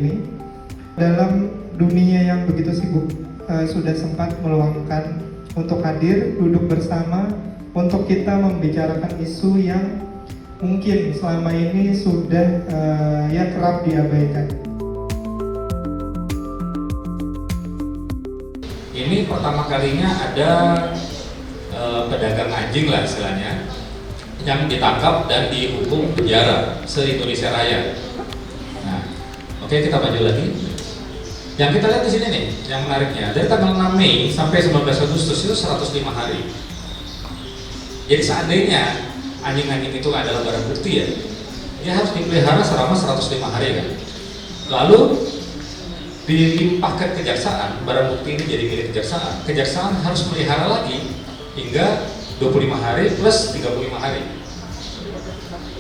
ini. Dalam dunia yang begitu sibuk, sudah sempat meluangkan untuk hadir, duduk bersama, untuk kita membicarakan isu yang mungkin selama ini sudah ya kerap diabaikan. Ini pertama kalinya ada pedagang anjing lah istilahnya yang ditangkap dan dihukum penjara se-Indonesia Raya. Nah, oke, kita maju lagi. Yang kita lihat di sini nih, yang menariknya dari tanggal 6 Mei sampai 19 Agustus itu 105 hari. Jadi seandainya anjing-anjing itu adalah barang bukti ya, dia harus dipelihara selama 105 hari kan. Lalu dilimpahkan kejaksaan, barang bukti ini jadi milik kejaksaan. Kejaksaan harus melihara lagi hingga 25 hari plus 35 hari.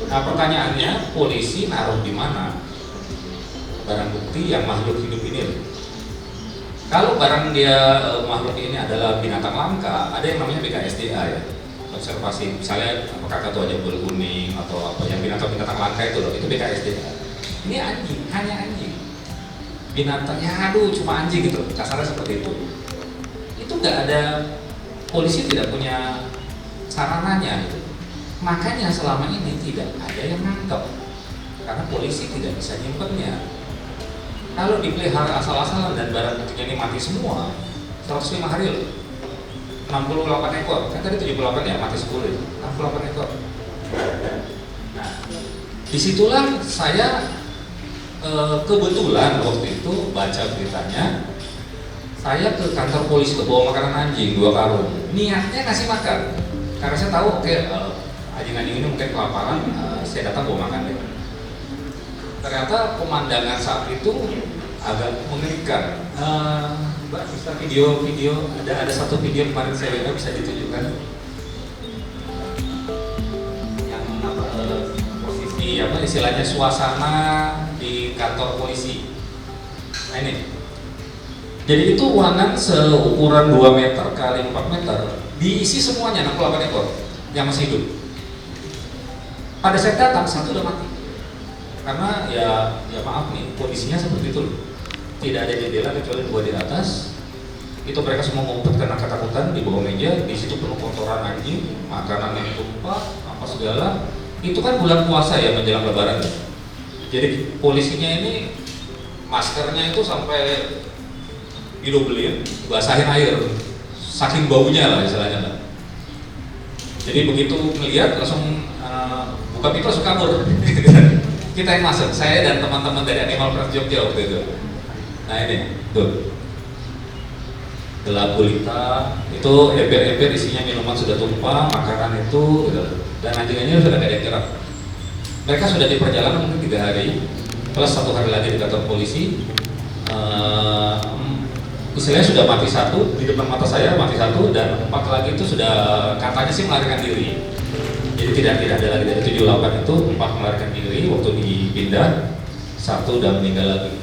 Nah, pertanyaannya, polisi naruh di mana barang bukti yang makhluk hidup ini? Kalau barang dia makhluk ini adalah binatang langka, ada yang namanya BKSDA ya, konservasi. Misalnya apakah kata jambul kuning atau apa yang binatang-binatang langka itu loh, itu BKSDA. Ini anjing, hanya anjing. Binatangnya aduh cuma anjing gitu, kasarnya seperti itu. Itu nggak ada, polisi tidak punya sarananya gitu. Makanya selama ini tidak ada yang nangkep karena polisi tidak bisa nyimpennya. Kalau dipelihara asal-asalan dan barang buktinya ini mati semua, 105 hari loh, 68 ekor, kan tadi 78 ya, mati 10 itu, 68 ekor. Nah, disitulah saya kebetulan waktu itu baca beritanya, saya ke kantor polisi itu bawa makanan anjing 2 karung. Niatnya ngasih makan, karena saya tahu oke, anjing-anjing ini mungkin kelaparan, saya datang bawa makan deh. Ternyata pemandangan saat itu agak mengerikan. Mbak bisa video ada satu video kemarin saya lihat, bisa ditunjukkan yang posisi apa istilahnya suasana di kantor polisi. Nah ini, jadi itu ruangan seukuran 2 meter kali 4 meter, diisi semuanya 68 ekor yang masih hidup. Pada saat datang satu udah mati. Karena ya maaf nih, kondisinya seperti itu loh. Tidak ada jendela kecuali 2 di atas. Itu mereka semua ngumpet karena ketakutan di bawah meja. Di situ penuh kotoran anjing, makanan yang tumpah, apa segala. Itu kan bulan puasa ya, menjelang lebaran. Jadi polisinya ini maskernya itu sampai didobelin, basahin air, saking baunya lah istilahnya lah. Jadi begitu melihat langsung buka pintu langsung kabur. Kita yang masuk, saya dan teman-teman dari Animal Press Jogja waktu itu. Nah ini, tuh gelap gulita, itu ember-ember isinya minuman sudah tumpah, makanan itu, dan anjing-anjingnya sudah gak ada yang gerak. Mereka sudah di perjalanan mungkin 3 hari, plus 1 hari lagi di kantor polisi. Istilahnya sudah mati 1, di depan mata saya mati 1, dan 4 lagi itu sudah katanya sih melarikan diri. Jadi tidak ada lagi dari 78 itu 4 melarikan diri waktu dipindah, 1 udah meninggal lagi.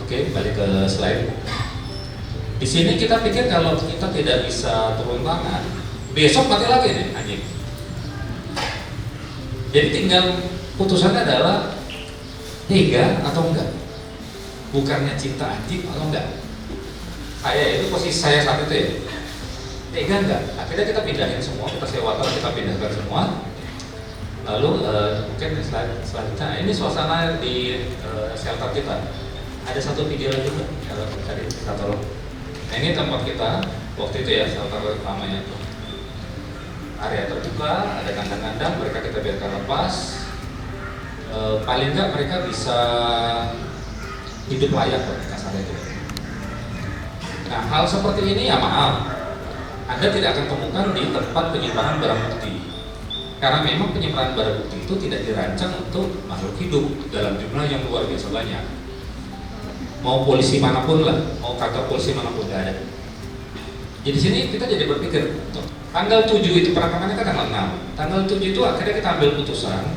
Oke, balik ke slide. Di sini kita pikir kalau kita tidak bisa turun tangan, besok mati lagi nih anjing. Jadi tinggal putusannya adalah tega atau enggak, bukannya cinta anjing atau enggak. Saya itu posisi saya saat itu ya. Tega enggak? Akhirnya kita pindahin semua, kita sewakan, kita pindahkan semua. Lalu mungkin selanjutnya, ini suasana di shelter kita. Ada satu video lagi Mbak, kalau tadi kita tolong. Nah ini tempat kita, waktu itu ya, shelter namanya itu. Area terbuka, ada kandang-kandang, mereka kita biarkan lepas. Paling enggak mereka bisa hidup layak loh, kasarnya itu. Nah hal seperti ini ya maaf, Anda tidak akan temukan di tempat penyimpanan barang bukti. Karena memang penyimpanan barang bukti itu tidak dirancang untuk makhluk hidup dalam jumlah yang luar biasa banyak. Mau polisi manapun lah, mau kantor polisi manapun tidak ada. Jadi sini kita jadi berpikir, tanggal 7 itu penangkapannya kan tanggal 6. Tanggal 7 itu akhirnya kita ambil putusan,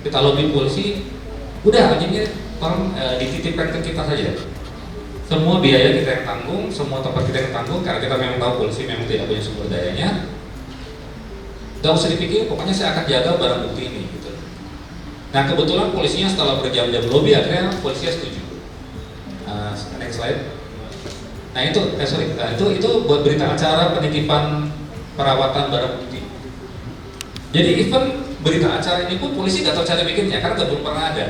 kita lobby polisi, udah anjingnya tolong dititipkan ke kita saja. Semua biaya kita yang tanggung, semua tempat kita yang tanggung, karena kita memang tahu polisi memang tidak punya sumber dayanya. Gak usah dipikir, pokoknya saya akan jaga barang bukti ini gitu. Nah kebetulan polisinya setelah berjam-jam lobby akhirnya polisinya setuju. Next slide. Nah itu buat berita acara penitipan perawatan barang bukti. Jadi event berita acara ini pun polisi nggak tahu cara bikinnya karena belum pernah ada.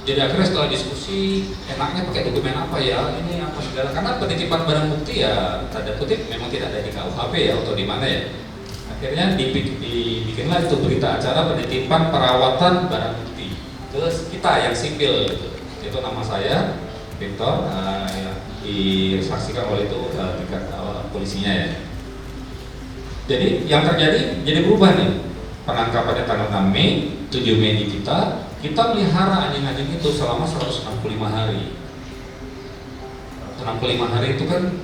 Jadi akhirnya setelah diskusi enaknya pakai dokumen apa ya, ini apa segala, karena penitipan barang bukti ya tanda kutip memang tidak ada di KUHP ya atau di mana ya. Akhirnya dibikinlah itu berita acara penitipan perawatan barang bukti. Terus kita yang sipil itu nama saya Victor, ya, disaksikan oleh itu tingkat polisinya ya. Jadi yang terjadi jadi berubah nih. Penangkapannya tanggal 6 Mei, 7 Mei di kita melihara anjing-anjing itu selama 165 hari. 165 hari itu kan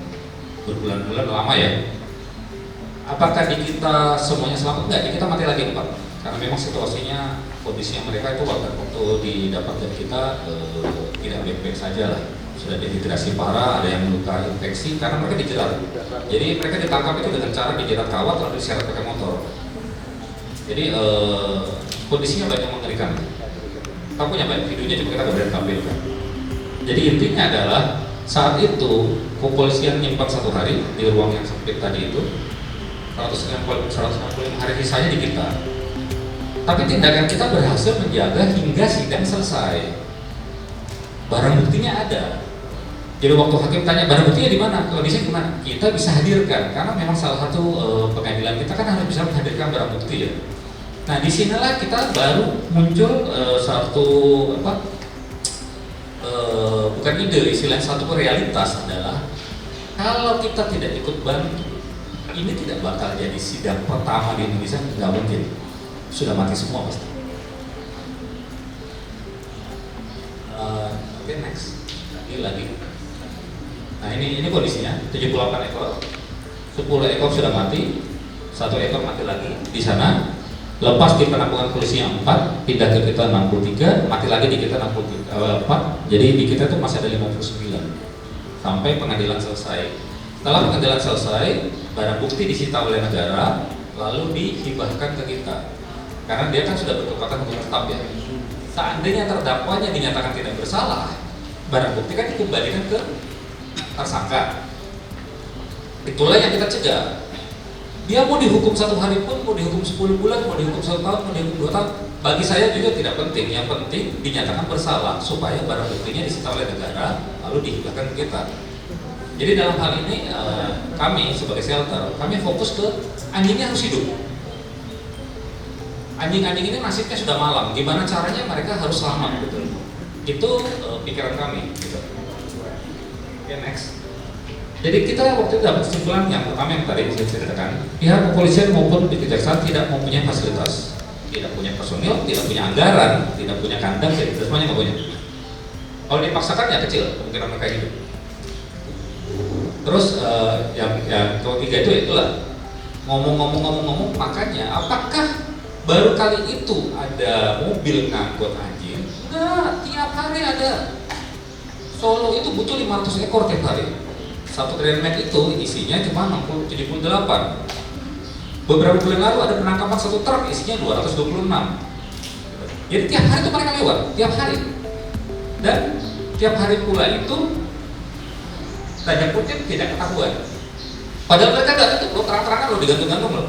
berbulan-bulan lama ya. Apakah di kita semuanya selamat? Enggak, di kita mati lagi 4. Karena memang situasinya, kondisinya mereka itu waktu didapat dari kita tidak baik-baik saja lah. Sudah dehidrasi parah, ada yang luka infeksi karena mereka dijerat. Jadi mereka ditangkap itu dengan cara dijerat kawat lalu diseret pakai motor. Jadi kondisinya banyak mengerikan. Kita punya banyak videonya, cuma kita nggak berani tampilkan. Jadi intinya adalah saat itu kepolisian nyimpan 1 hari di ruang yang sempit tadi itu, 165 hari sisanya di kita. Tapi tindakan kita berhasil menjaga hingga sidang selesai. Barang buktinya ada. Jadi waktu hakim tanya barang buktinya di mana, kondisinya gimana, kita bisa hadirkan karena memang salah satu pengadilan kita kan harus bisa menghadirkan barang bukti ya. Nah disinilah kita baru muncul bukan ide, istilahnya satu realitas adalah kalau kita tidak ikut bantu, ini tidak bakal jadi sidang pertama di Indonesia, nggak mungkin, sudah mati semua pasti. Oke, next, lagi. Nah ini kondisinya 78 ekor, 10 ekor sudah mati, 1 ekor mati lagi di sana. Lepas di penampungan polisi yang 4, pindah ke kita 63, mati lagi di kita 64, jadi di kita tuh masih ada 59 sampai pengadilan selesai. Setelah pengadilan selesai, barang bukti disita oleh negara lalu dihibahkan ke kita karena dia kan sudah berkekuatan hukum tetap ya. Seandainya terdakwanya dinyatakan tidak bersalah, barang bukti kan dikembalikan ke tersangka. Itulah yang kita cegah. Dia mau dihukum 1 hari pun, mau dihukum 10 bulan, mau dihukum 1 tahun, mau dihukum 2 tahun, bagi saya juga tidak penting. Yang penting dinyatakan bersalah supaya barang buktinya disita oleh negara lalu dihibahkan ke kita. Jadi dalam hal ini kami sebagai shelter, kami fokus ke anjingnya harus hidup. Anjing-anjing ini nasibnya sudah malam, gimana caranya mereka harus selamat gitu. Itu pikiran kami gitu. Oke, next. Jadi kita waktu itu dapat kesimpulan yang pertama yang tadi saya ceritakan, pihak kepolisian maupun di kejaksaan tidak mempunyai fasilitas, tidak punya personil, tidak punya anggaran, tidak punya kandang, tidak semuanya nggak punya. Kalau dipaksakan ya kecil kemungkinan mereka hidup. Terus yang ketiga itu itulah ngomong, makanya apakah baru kali itu ada mobil ngangkut anjing? Enggak, tiap hari ada. Solo itu butuh 500 ekor tiap hari. Satu Grand Max itu isinya cuma 78. Beberapa bulan lalu ada penangkapan 1 truk isinya 226. Jadi tiap hari itu mereka lewat, tiap hari. Dan tiap hari pula itu tanda kutip tidak ketahuan. Padahal mereka nggak tutup loh, terang-terangan loh, digantung-gantung loh.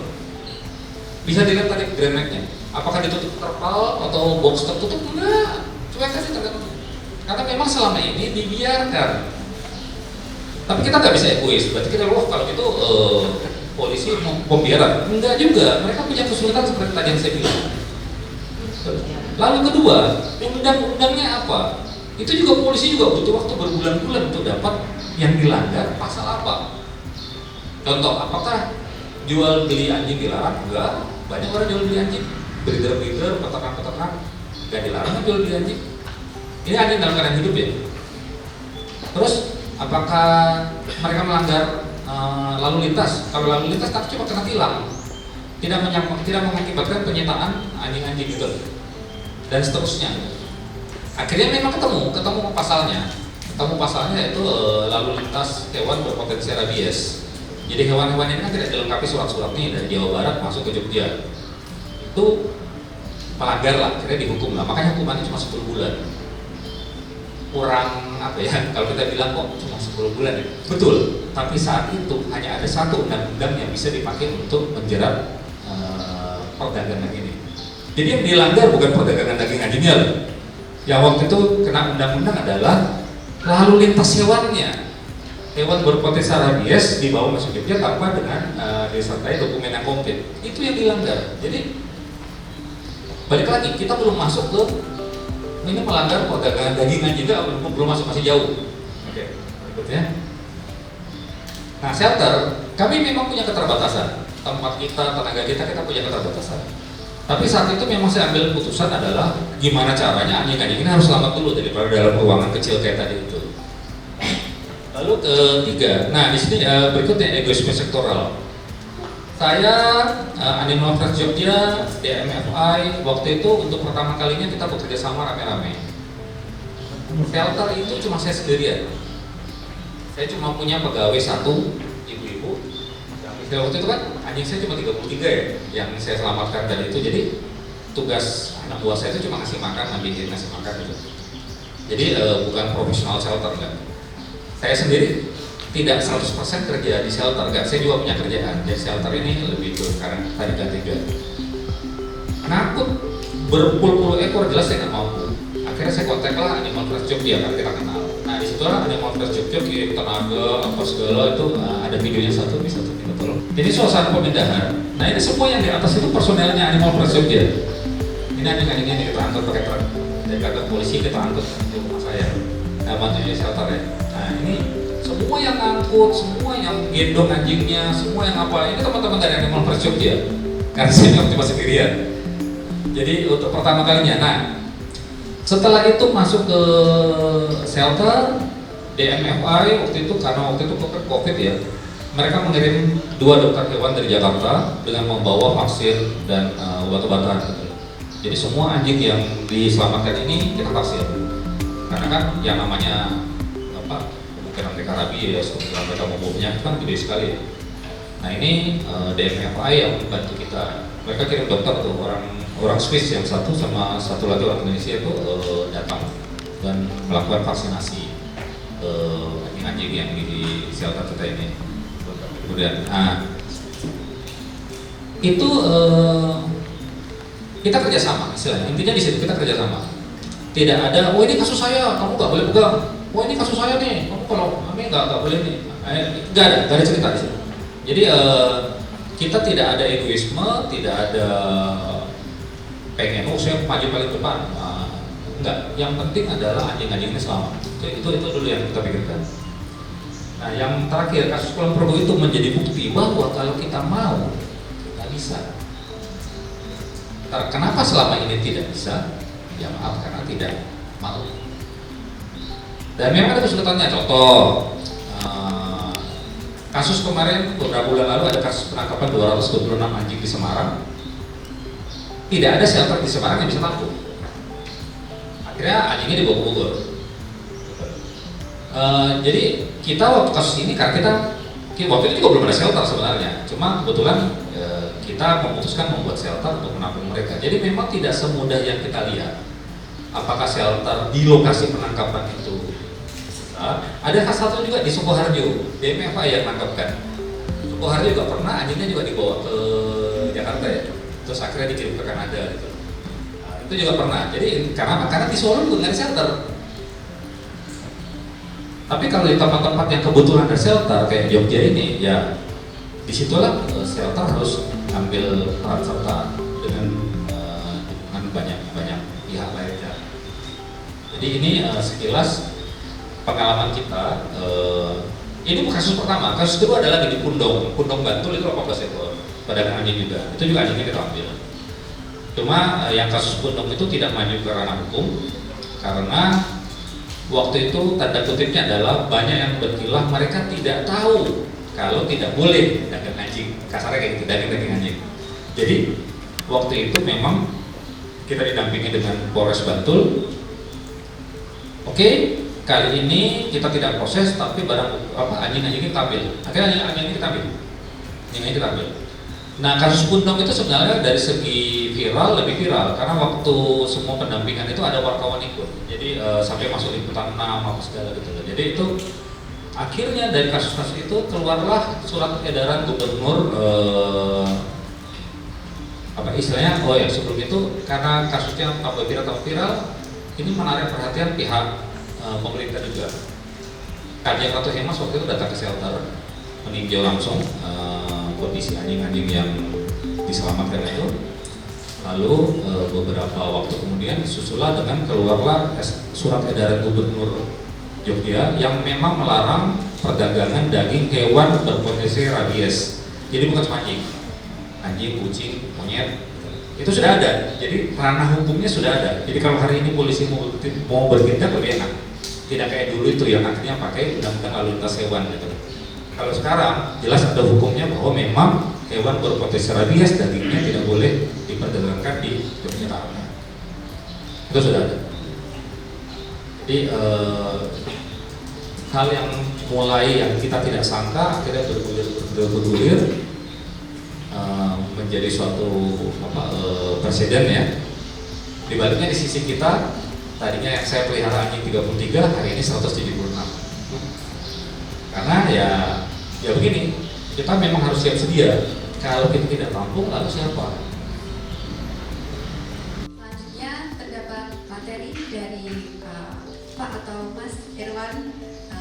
Bisa dilihat tadi Grand Max-nya. Apakah ditutup terpal atau box tertutup? Enggak, cuek aja tergantung. Karena memang selama ini dibiarkan. Tapi kita nggak bisa egois, berarti kita loh kalau gitu polisi pembiaran. Enggak juga, mereka punya kesulitan seperti tadi yang saya bilang. Lalu kedua, undang-undangnya apa? Itu juga polisi juga butuh waktu berbulan-bulan untuk dapat yang dilanggar pasal apa. Contoh, apakah jual beli anjing dilarang? Enggak, banyak orang jual beli anjing. Breeder, peternak, nggak dilarang jual beli anjing. Ini anjing dalam keadaan hidup ya. Terus apakah mereka melanggar lalu lintas? Kalau lalu lintas tapi cuma kena tilang, tidak mengakibatkan penyitaan anjing-anjing gitu dan seterusnya. Akhirnya memang ketemu pasalnya. Ketemu pasalnya yaitu lalu lintas hewan berpotensi rabies. Jadi hewan-hewan ini kan tidak dilengkapi surat-surat nih dari Jawa Barat masuk ke Jogja. Itu melanggar lah, akhirnya dihukum lah. Makanya hukumannya cuma 10 bulan. kurang apa ya, kalau kita bilang kok cuma 10 bulan ya, betul, tapi saat itu hanya ada satu undang-undang yang bisa dipakai untuk menjerat perdagangan ini. Jadi yang dilanggar bukan perdagangan daging anjingnya, yang waktu itu kena undang-undang adalah lalu lintas hewannya. Hewan berpotensi rabies dibawa masuk Jogja tanpa dengan disertai dokumen yang komplit, itu yang dilanggar. Jadi balik lagi, kita belum masuk ke ini melanggar perdagangan dagingan juga, belum masuk, masih jauh. Oke, berikutnya. Nah, shelter, kami memang punya keterbatasan. Tempat kita, tenaga kita punya keterbatasan. Tapi saat itu memang saya ambil keputusan adalah gimana caranya anjing-anjing ini harus selamat dulu daripada dalam ruangan kecil kayak tadi itu. Lalu ketiga, nah di sini berikutnya egoisme sektoral. Saya Animal Friends Jogja, DMFI, waktu itu untuk pertama kalinya kita bekerja sama rame-rame. Shelter itu cuma saya sendirian. Saya cuma punya pegawai satu, ibu-ibu. Yang waktu itu kan anjing saya cuma 33 ya, yang saya selamatkan dari itu. Jadi tugas anak buah saya itu cuma ngasih makan, mandiin, ngasih makan gitu. Jadi bukan profesional shelter kan. Saya sendiri tidak 100% kerja di shelter, enggak. Saya juga punya kerjaan. Jadi shelter ini lebih ke karena tadi tiga. Ngangkut berpuluh-puluh ekor jelas saya nggak mampu. Akhirnya saya kontak lah Animal Friends Jogja karena kita kenal. Nah di situ lah Animal Friends Jogja kirim tenaga apa segala itu ada videonya satu bisa tuh kita tolong. Jadi suasana pemindahan. Nah ini semua yang di atas itu personelnya Animal Friends Jogja. Ini anjing-anjingnya kita angkut pakai truk. Dari kantor polisi kita angkut di rumah saya. Nah bantunya shelter ya. Nah ini semua yang angkut, semua yang gendong anjingnya, semua yang apa, ini teman-teman dari Animal Friends Jogja. Karena saya cuma sendirian. Jadi untuk pertama kalinya, nah setelah itu masuk ke shelter DMFI waktu itu karena waktu itu COVID ya, mereka mengirim 2 dokter hewan dari Jakarta dengan membawa vaksin dan obat-obatan. Gitu. Jadi semua anjing yang diselamatkan ini kita vaksin. Karena kan yang namanya kemungkinan mereka rabies, kemungkinan mereka umumnya kan gede sekali ya. Nah ini DMFI yang membantu kita. Mereka kirim dokter tuh, orang Swiss yang satu sama satu lagi orang Indonesia itu datang dan melakukan vaksinasi anjing-anjing yang di shelter kita ini. Kemudian, nah itu kita kerjasama, istilahnya intinya di situ kita kerjasama. Tidak ada, oh ini kasus saya, kamu nggak boleh pegang. Oh ini kasus saya nih, kamu kalau kami nggak boleh nih. Nggak ada cerita di situ. Jadi kita tidak ada egoisme, tidak ada pengen, oh saya maju paling depan. Enggak. Yang penting adalah anjing-anjingnya selamat. Itu dulu yang kita pikirkan. Nah yang terakhir kasus Kulon Progo itu menjadi bukti bahwa kalau kita mau, kita bisa. Kenapa selama ini tidak bisa? Ya maaf karena tidak mau. Dan memang ada kesulitannya. Contoh kasus kemarin beberapa bulan lalu ada kasus penangkapan 226 anjing di Semarang. Tidak ada shelter di Semarang yang bisa tampung. Akhirnya anjingnya dibawa ke Bogor. Jadi kita waktu kasus ini karena kita waktu itu juga belum ada shelter sebenarnya. Cuma kebetulan kita memutuskan membuat shelter untuk menampung mereka. Jadi memang tidak semudah yang kita lihat. Apakah shelter di lokasi penangkapan itu ada satu juga di Sukoharjo, DMFI yang menangkapkan. Sukoharjo juga pernah anjingnya juga dibawa ke Jakarta ya, terus akhirnya dikirim ke Kanada gitu. Itu juga pernah. Jadi karena di Solo juga nggak ada shelter. Tapi kalau di tempat-tempat yang kebetulan ada shelter kayak Jogja ini, ya disitulah shelter harus ambil peran serta dengan banyak pihak lainnya. Jadi ini sekilas pengalaman kita. Ini bukan kasus pertama, kasus kedua adalah di Pundong Bantul itu 18 ekor pedagang anjing juga. Itu juga anjingnya kita ambil. Cuma yang kasus Pundong itu tidak maju ke ranah hukum karena waktu itu tanda kutipnya adalah banyak yang berkilah mereka tidak tahu kalau tidak boleh dagang anjing, kasarnya kayak gitu, daging anjing. Jadi waktu itu memang kita didampingi dengan Polres Bantul. Oke, kali ini kita tidak proses, tapi barang anjing-anjing kita ambil. Akhirnya anjing kita ambil. Nah kasus Pundong itu sebenarnya dari segi lebih viral karena waktu semua pendampingan itu ada wartawan ikut, jadi sampai masuk liputan 6 apa segala gitu loh. Jadi itu akhirnya dari kasus-kasus itu keluarlah surat edaran gubernur apa istilahnya, oh ya sebelum itu karena kasusnya tambah viral, ini menarik perhatian pihak pemerintah juga. Kadien Ratu Hemas waktu itu datang ke shelter meninjau langsung kondisi anjing-anjing yang diselamatkan itu. Lalu beberapa waktu kemudian susulah dengan keluarlah surat edaran gubernur Jogja yang memang melarang perdagangan daging hewan berpotensi rabies. Jadi bukan cuma anjing, kucing, monyet, itu sudah ada. Jadi ranah hukumnya sudah ada. Jadi kalau hari ini polisi mau bertindak lebih enak, tidak kayak dulu itu yang akhirnya pakai undang-undang lalu lintas hewan gitu. Kalau sekarang jelas ada hukumnya bahwa memang hewan berpotensi rabies dagingnya tidak boleh diperdagangkan di penyerahan. Itu sudah ada. Jadi hal yang mulai yang kita tidak sangka akhirnya bergulir menjadi suatu presiden ya. Dibaliknya di sisi kita, tadinya yang saya pelihara anjing 33, hari ini 176. Karena ya begini, kita memang harus siap sedia. Kalau kita tidak mampu, lalu siapa? Selanjutnya terdapat materi dari Pak atau Mas Irwan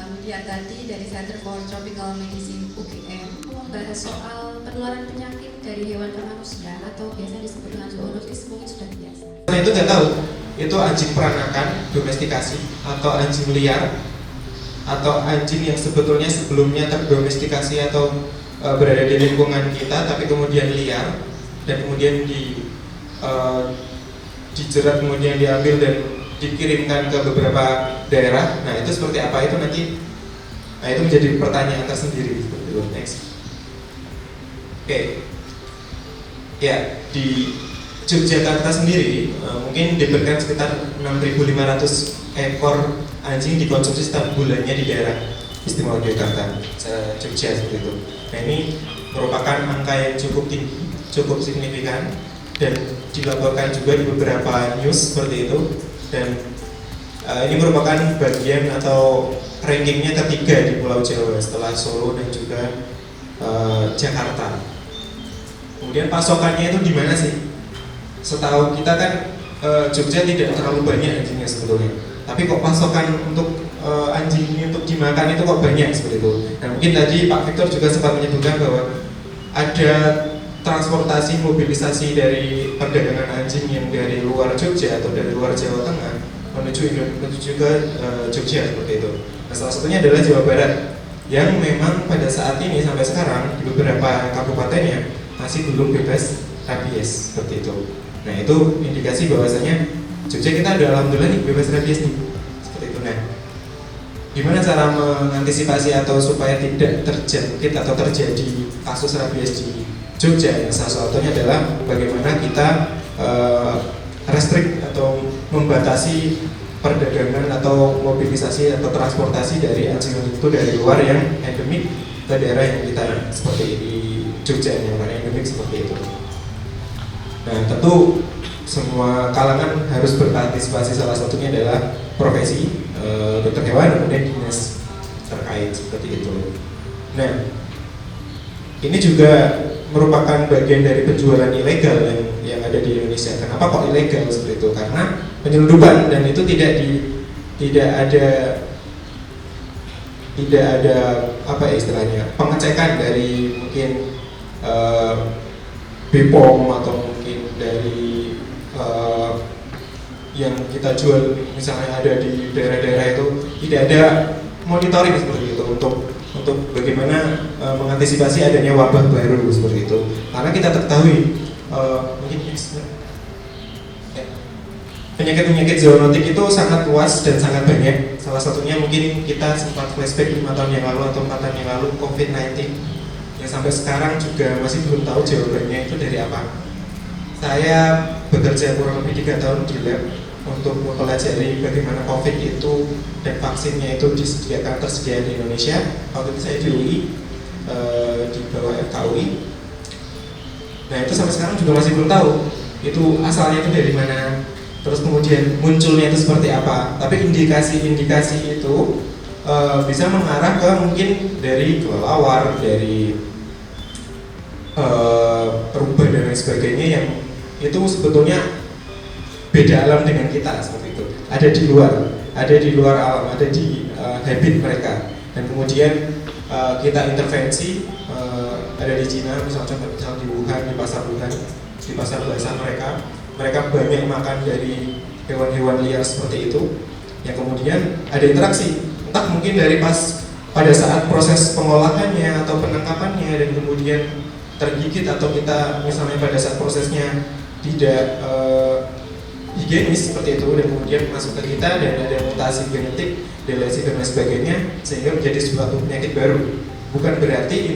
Widiatadi dari Center for Tropical Medicine UGM membahas soal penularan penyakit dari hewan ke manusia atau biasa disebut dengan zoonoses, mungkin sudah biasa. Nah itu nggak tahu, itu anjing peranakan, domestikasi, atau anjing liar, atau anjing yang sebetulnya sebelumnya terdomestikasi atau berada di lingkungan kita, tapi kemudian liar dan kemudian dijerat, kemudian diambil dan dikirimkan ke beberapa daerah. Nah itu seperti apa itu nanti, nah itu menjadi pertanyaan tersendiri. Next. Oke. Ya, di Yogyakarta sendiri mungkin diberikan sekitar 6.500 ekor anjing dikonsumsi setiap bulannya di daerah Istimewa Yogyakarta, Jogja seperti itu. Nah ini merupakan angka yang cukup tinggi, cukup signifikan, dan dilaporkan juga di beberapa news seperti itu. Dan ini merupakan bagian atau rankingnya ketiga di Pulau Jawa setelah Solo dan juga Jakarta. Kemudian pasokannya itu di mana sih? Setahu kita kan Jogja tidak terlalu banyak anjingnya sebetulnya, tapi kok pasokan untuk anjing ini untuk dimakan itu kok banyak seperti itu. Nah mungkin tadi Pak Victor juga sempat menyebutkan bahwa ada transportasi mobilisasi dari perdagangan anjing yang dari luar Jogja atau dari luar Jawa Tengah menuju ke Jogja seperti itu. Nah salah satunya adalah Jawa Barat yang memang pada saat ini sampai sekarang di beberapa kabupatennya masih belum bebas rabies seperti itu. Nah itu indikasi bahwasanya Jogja kita ada alhamdulillah nih bebas rabies nih seperti itu. Nah gimana cara mengantisipasi atau supaya tidak terjangkit atau terjadi kasus rabies di Jogja? Yang salah satunya adalah bagaimana kita restrict atau membatasi perdagangan atau mobilisasi atau transportasi dari anjing itu dari luar yang endemik ke daerah yang kita seperti di Jogja yang endemik seperti itu. Nah tentu semua kalangan harus berpartisipasi, salah satunya adalah profesi dokter hewan dan dinas terkait seperti itu. Nah ini juga merupakan bagian dari penjualan ilegal yang ada di Indonesia. Kenapa kok ilegal seperti itu? Karena penyelundupan, dan itu tidak ada apa ya istilahnya, pengecekan dari mungkin BPOM atau mungkin dari yang kita jual misalnya ada di daerah-daerah itu, tidak ada monitoring seperti itu untuk bagaimana mengantisipasi adanya wabah baru seperti itu. Karena kita ketahui mungkin penyakit-penyakit zoonotik itu sangat luas dan sangat banyak. Salah satunya mungkin kita sempat flashback 5 tahun yang lalu atau 4 tahun yang lalu, COVID-19 yang sampai sekarang juga masih belum tahu jawabannya itu dari apa. Saya bekerja kurang lebih 3 tahun di lab untuk mempelajari bagaimana COVID itu dan vaksinnya itu tersedia di Indonesia. Waktu itu saya di UI, di bawah FKUI. Nah itu sampai sekarang juga masih belum tahu itu asalnya itu dari mana, terus kemudian munculnya itu seperti apa. Tapi indikasi-indikasi itu bisa mengarah ke mungkin dari kelelawar, dari rubah dan lain sebagainya yang itu sebetulnya beda alam dengan kita seperti itu. Ada di luar alam, ada di habit mereka. Dan kemudian kita intervensi, ada di Cina misal di Wuhan, di pasar bahasa mereka banyak makan dari hewan-hewan liar seperti itu. Yang kemudian ada interaksi, entah mungkin dari pada saat proses pengolahannya atau penangkapannya dan kemudian tergigit, atau kita misalnya pada saat prosesnya tidak higienis seperti itu dan kemudian masuk ke kita dan ada mutasi genetik, delesi dan lain sebagainya sehingga menjadi suatu penyakit baru. Bukan berarti di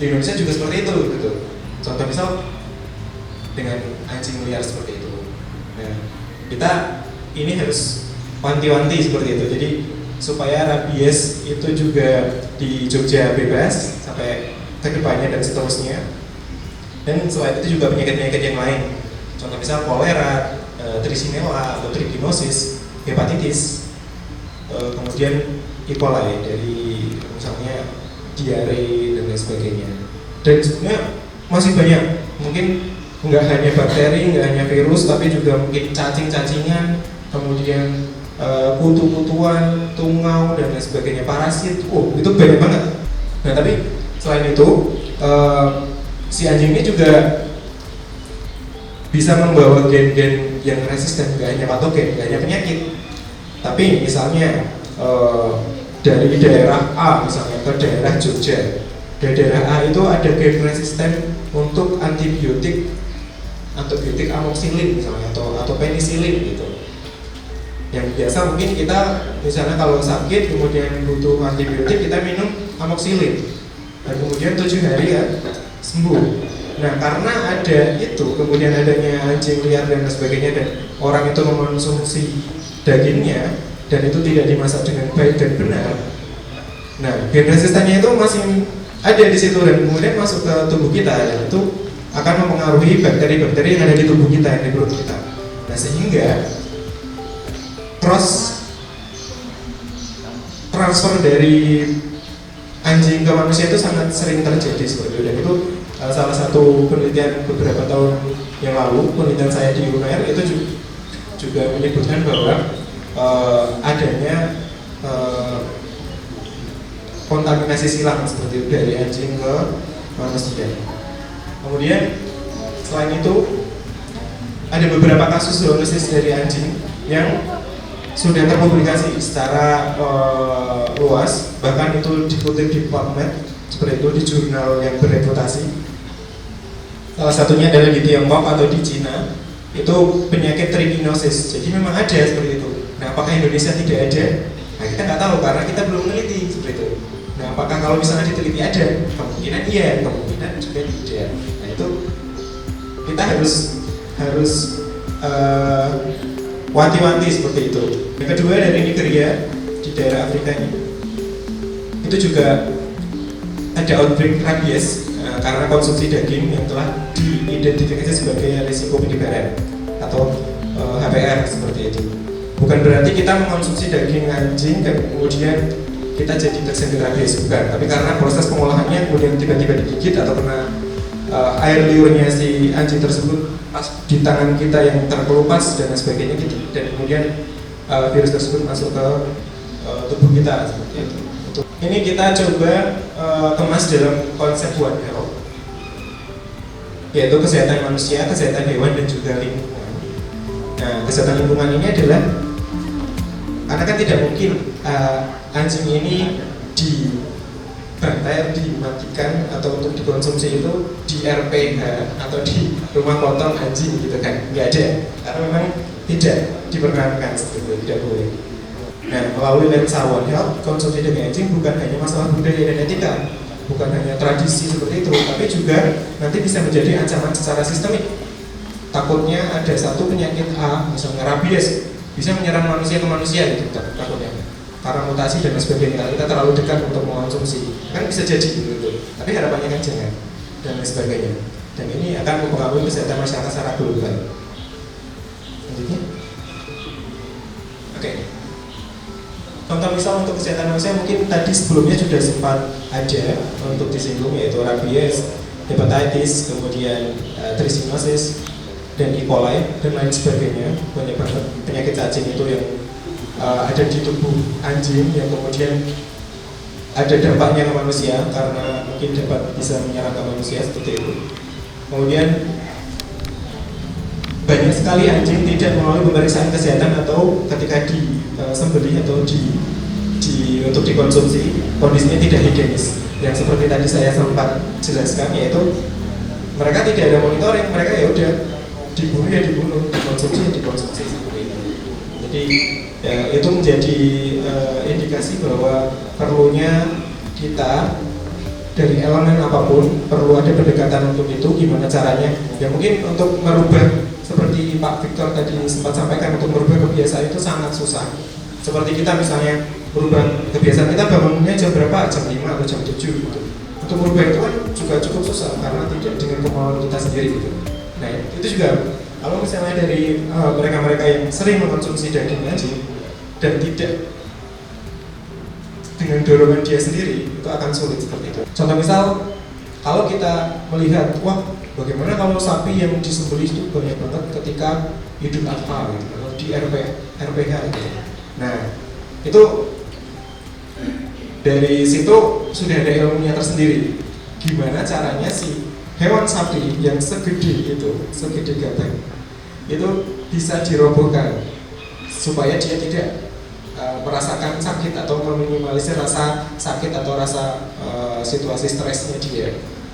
Indonesia juga seperti itu gitu. Contoh misal dengan anjing liar seperti itu. Nah, kita ini harus wanti-wanti seperti itu. Jadi supaya rabies itu juga di Jogja bebas sampai kedepannya dan seterusnya. Dan selain itu juga penyakit-penyakit yang lain. Contoh misal kolera, trisinella atau trichinosis, hepatitis, kemudian E. coli dari misalnya diare dan lain sebagainya. Dan sebenarnya masih banyak, mungkin nggak hanya bakteri, nggak hanya virus, tapi juga mungkin cacing-cacingan, kemudian kutu-kutuan, tungau dan lain sebagainya, parasit. Itu banyak banget. Nah, tapi selain itu si anjing ini juga bisa membawa gen-gen yang resisten, nggak hanya patogen, nggak hanya penyakit. Tapi misalnya dari daerah A misalnya ke daerah Jogja, dari daerah A itu ada gen resisten untuk antibiotik amoxicillin misalnya atau penicillin gitu. Yang biasa mungkin kita misalnya kalau sakit kemudian butuh antibiotik, kita minum amoxicillin dan kemudian 7 hari ya sembuh. Nah, karena ada itu, kemudian adanya anjing liar dan sebagainya, dan orang itu mengonsumsi dagingnya dan itu tidak dimasak dengan baik dan benar. Nah, gen resistennya itu masih ada di situ dan kemudian masuk ke tubuh kita, dan itu akan mempengaruhi bakteri-bakteri yang ada di tubuh kita, yang di perut kita. Nah, sehingga transfer dari anjing ke manusia itu sangat sering terjadi seperti itu. Dan itu salah satu penelitian beberapa tahun yang lalu, penelitian saya di UNER itu juga menyebutkan bahwa adanya kontaminasi silang seperti itu dari anjing ke manusia. Kemudian selain itu ada beberapa kasus zoonosis dari anjing yang sudah terpublikasi secara luas, bahkan itu dikutip di PubMed seperti itu, di jurnal yang bereputasi. Salah satunya adalah di Tiongkok atau di Cina, itu penyakit trichinosis. Jadi memang ada seperti itu. Nah, apakah Indonesia tidak ada? Nah, kita nggak tahu karena kita belum meneliti seperti itu. Nah, apakah kalau misalnya diteliti ada? Kemungkinan iya, kemungkinan juga tidak. Nah, itu kita harus wanti-wanti seperti itu. Yang kedua dari Nigeria di daerah Afrika ini, itu juga ada outbreak rabies karena konsumsi daging yang telah diidentifikasi sebagai risiko penyebaran atau HPR seperti itu. Bukan berarti kita mengonsumsi daging anjing dan kemudian kita jadi tersendat rabies, bukan. Tapi karena proses pengolahannya kemudian tiba-tiba digigit atau kena air liurnya si anjing tersebut pas di tangan kita yang terkelupas dan sebagainya gitu, dan kemudian virus tersebut masuk ke tubuh kita seperti itu. Ini kita coba kemas dalam konsep One Health, yaitu kesehatan manusia, kesehatan hewan dan juga lingkungan. Nah, kesehatan lingkungan ini adalah karena kan tidak mungkin anjing ini dibantai, dimatikan atau untuk dikonsumsi itu di RPH atau di rumah potong anjing gitu kan, nggak ada, karena memang tidak diperkenankan seperti itu, tidak boleh. Nah, melalui lensa One Health, konsumsi daging anjing bukan hanya masalah budaya dan etika, bukan hanya tradisi seperti itu, tapi juga nanti bisa menjadi ancaman secara sistemik. Takutnya ada satu penyakit A, misalnya rabies, bisa menyerang manusia ke manusia gitu takutnya, karena mutasi dan sebagainya. Kita terlalu dekat untuk mengonsumsi, kan bisa jadi gitu. Tapi harapannya kan jangan, dan lain sebagainya. Dan ini akan mempengaruhi kesehatan masyarakat secara global. Selanjutnya. Oke. Contoh misal untuk kesehatan manusia mungkin tadi sebelumnya sudah sempat ada untuk disinggung, yaitu rabies, hepatitis, kemudian trichinosis dan E. coli dan lain sebagainya. Banyak banget penyakit cacing itu yang ada di tubuh anjing yang kemudian ada dampaknya ke manusia karena mungkin dapat bisa menyerang ke manusia seperti itu. Kemudian banyak sekali anjing tidak melalui pemeriksaan kesehatan atau ketika disembelih atau untuk dikonsumsi kondisinya tidak higienis. Yang seperti tadi saya sempat jelaskan, yaitu mereka tidak ada monitoring, mereka ya udah dibunuh ya dibunuh, dikonsumsi ya dikonsumsi seperti itu. Jadi ya, itu menjadi indikasi bahwa perlunya kita dari elemen apapun perlu ada pendekatan untuk itu. Gimana caranya? Ya mungkin untuk merubah seperti Pak Victor tadi sempat sampaikan, untuk merubah kebiasaan itu sangat susah. Seperti kita misalnya merubah kebiasaan kita bangunnya jam berapa? Jam 5 atau jam 7 gitu. Untuk merubah itu kan juga cukup susah karena tidak dengan kemauan kita sendiri gitu. Nah itu juga kalau misalnya dari mereka-mereka yang sering mengkonsumsi daging anjing dan tidak dengan dorongan dia sendiri, itu akan sulit seperti itu. Contoh misal, kalau kita melihat, wah bagaimana kalau sapi yang disembelih itu banyak banget ketika Idul Adha gitu, atau di RPH gitu. Nah, itu dari situ sudah ada ilmunya tersendiri. Gimana caranya si hewan sapi yang segede itu, segede gabang, itu bisa dirobohkan supaya dia tidak merasakan sakit atau meminimalisir rasa sakit atau rasa situasi stresnya dia.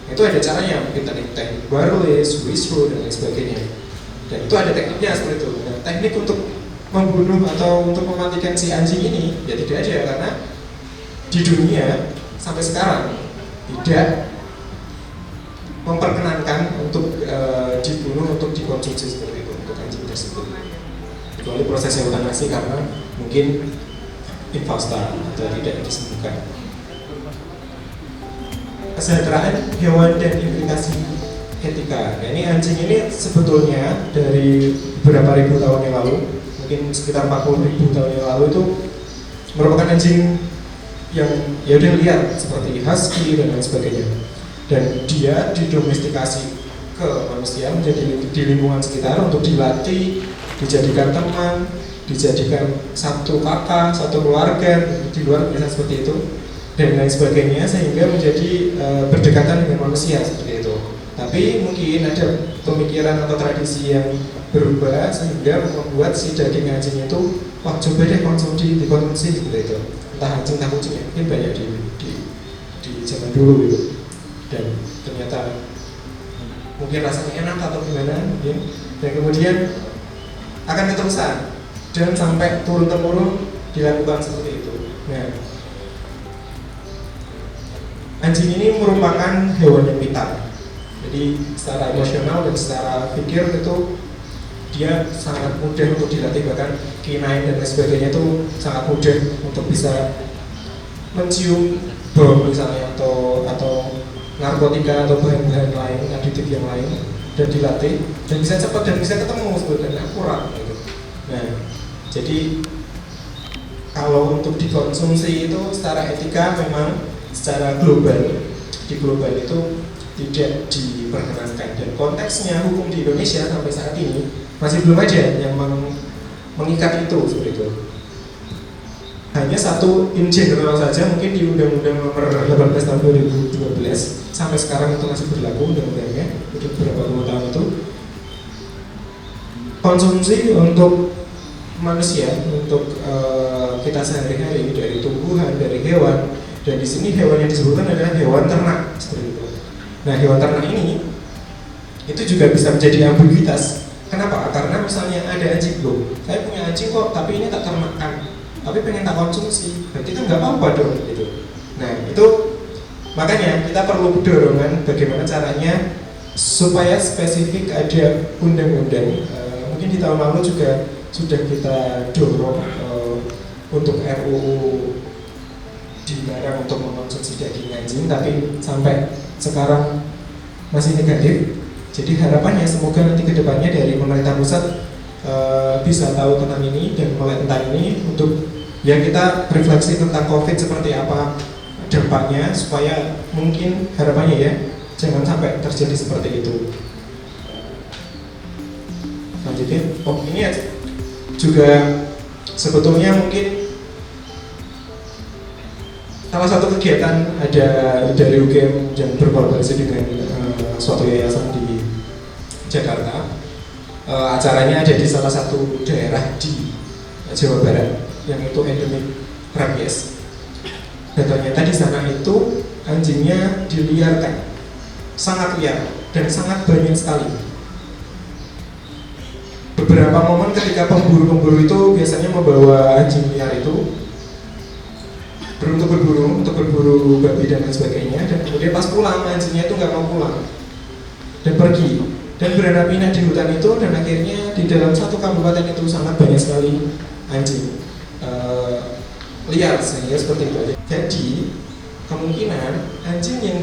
Itu ada caranya, mungkin teknik Barles, Wisro, dan lain sebagainya. Dan itu ada tekniknya seperti itu. Nah, teknik untuk membunuh atau untuk mematikan si anjing ini ya tidak ada, karena di dunia sampai sekarang tidak memperkenankan untuk dibunuh, untuk dikonsumsi seperti itu untuk anjing tersebut. Kecuali proses eutanasi karena mungkin infasta atau tidak disembuhkan. Kesejahteraan hewan dan implikasi etika. Nah, ini anjing ini sebetulnya dari beberapa ribu tahun yang lalu, mungkin sekitar 40.000 tahun yang lalu, itu merupakan anjing yang ya udah liar seperti husky dan lain sebagainya. Dan dia didomestikasi ke manusia, menjadi di lingkungan sekitar untuk dilatih, dijadikan teman, dijadikan satu kakak, satu keluarga di luar biasa seperti itu, dan lain sebagainya, sehingga menjadi berdekatan dengan manusia seperti itu. Tapi mungkin ada pemikiran atau tradisi yang berubah sehingga membuat si daging anjing itu, wah coba deh dikonsumsi seperti itu. Entah anjing entah kucing, mungkin banyak di zaman dulu gitu. Dan ternyata mungkin rasanya enak atau gimana, mungkin. Dan kemudian akan keterusan dan sampai turun-temurun dilakukan seperti itu. Nah, anjing ini merupakan hewan yang pintar. Jadi secara emosional dan secara pikir itu dia sangat mudah untuk dilatih, bahkan canine dan lain sebagainya itu sangat mudah untuk bisa mencium bom misalnya atau narkotika atau bahan-bahan lain, aditif yang lain, dan dilatih dan bisa cepat dan bisa ketemu sebenarnya akurat gitu. Nah, jadi kalau untuk dikonsumsi itu secara etika memang secara global, di global itu tidak diperkenankan, dan konteksnya hukum di Indonesia sampai saat ini masih belum ada yang mengikat itu seperti itu. Hanya satu in general saja, mungkin di Undang-Undang Nomor 18 Tahun 2012 sampai sekarang itu masih berlaku undang-undangnya untuk beberapa puluh tahun itu. Konsumsi untuk manusia, untuk kita sehari-hari dari tumbuhan, dari hewan, dan di sini hewan yang disebutkan adalah hewan ternak seperti itu. Nah, hewan ternak ini itu juga bisa menjadi ambiguitas. Kenapa? Karena misalnya ada anjing, loh, saya punya anjing kok, tapi ini tak ternakan, tapi pengen tak konsumsi, berarti kan nggak apa-apa dong gitu. Nah, itu makanya kita perlu dorongan bagaimana caranya supaya spesifik ada undang-undang. Mungkin di tahun lalu juga sudah kita dorong untuk RUU dilarang untuk mengkonsumsi daging anjing, tapi sampai sekarang masih negatif. Jadi harapannya semoga nanti kedepannya dari pemerintah pusat bisa tahu tentang ini dan melek tentang ini untuk ya kita refleksi tentang COVID seperti apa dampaknya, supaya mungkin harapannya ya jangan sampai terjadi seperti itu. Lanjutin. Oh ini juga sebetulnya mungkin salah satu kegiatan ada dari UGM yang berkolaborasi dengan suatu yayasan di Jakarta. Acaranya ada di salah satu daerah di Jawa Barat yang itu endemik rabies. Dan ternyata di sana itu anjingnya diliarkan, sangat liar dan sangat banyak sekali. Beberapa momen ketika pemburu-pemburu itu biasanya membawa anjing liar itu untuk berburu babi dan lain sebagainya, dan kemudian pas pulang anjingnya itu nggak mau pulang dan pergi dan beranak pinak di hutan itu, dan akhirnya di dalam satu kabupaten itu sangat banyak sekali anjing liar, sehingga seperti itu aja. Jadi kemungkinan anjing yang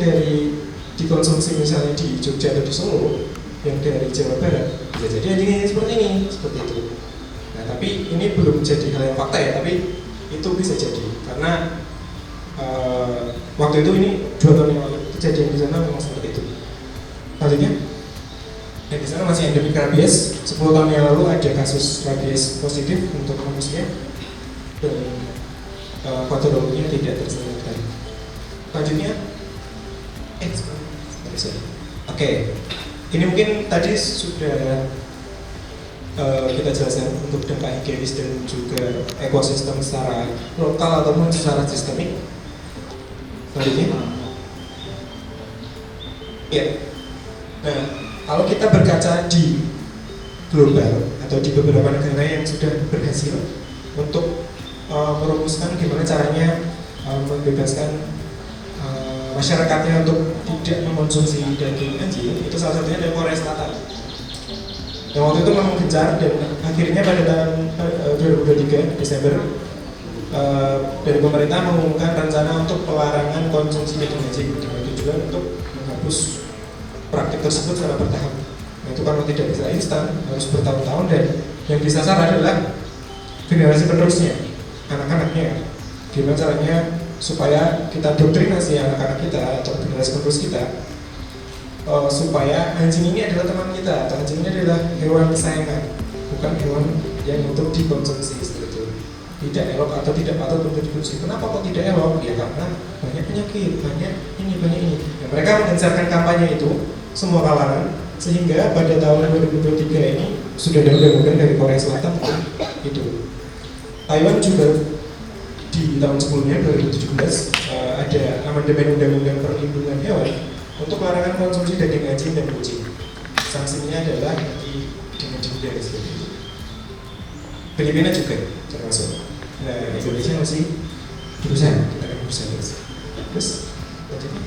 dikonsumsi misalnya di Jogja atau di Solo, yang dari Jawa Barat, bisa jadi anjing seperti ini, seperti itu. Nah tapi ini belum jadi hal yang fakta ya, tapi itu bisa jadi karena waktu itu ini 2 tahun yang lalu kejadian di sana memang seperti itu. Selanjutnya, di sana masih endemik rabies. 10 tahun yang lalu ada kasus rabies positif untuk manusia dan patologinya tidak terselesaikan. Selanjutnya, Oke, ini mungkin tadi sudah kita jelaskan untuk dampak higienis dan juga ekosistem secara lokal ataupun secara sistemik. Selanjutnya, ya. Nah, kalau kita berkaca di global atau di beberapa negara yang sudah berhasil untuk merumuskan gimana caranya membebaskan masyarakatnya untuk tidak mengkonsumsi daging anjing, itu salah satunya dari Korea Selatan. Yang waktu itu memang gencar dan akhirnya pada tahun 2023 Desember dari pemerintah mengumumkan rencana untuk pelarangan konsumsi daging anjing dengan tujuan untuk menghapus praktik tersebut secara bertahap. Nah, itu karena tidak bisa instan, harus bertahun-tahun, dan yang disasar adalah generasi penerusnya, anak-anaknya. Gimana caranya supaya kita doktrinasi anak-anak kita atau generasi penerus kita supaya anjing ini adalah teman kita, atau anjing ini adalah hewan kesayangan, bukan hewan yang untuk dikonsumsi seperti itu. Tidak elok atau tidak patut untuk dikonsumsi. Kenapa kok tidak elok? Ya karena banyak penyakit, banyak ini. Ya, mereka menggencarkan kampanye itu semua kalangan, sehingga pada tahun 2023 ini sudah ada undang-undang dari Korea Selatan itu. Taiwan juga di tahun sebelumnya 2017 ada amandemen undang-undang perlindungan hewan untuk larangan konsumsi daging anjing dan kucing. Sanksinya adalah dengan denda seperti itu. Filipina juga termasuk. Nah, Indonesia masih berusaha, kita akan berusaha terus. Terus, lanjutnya.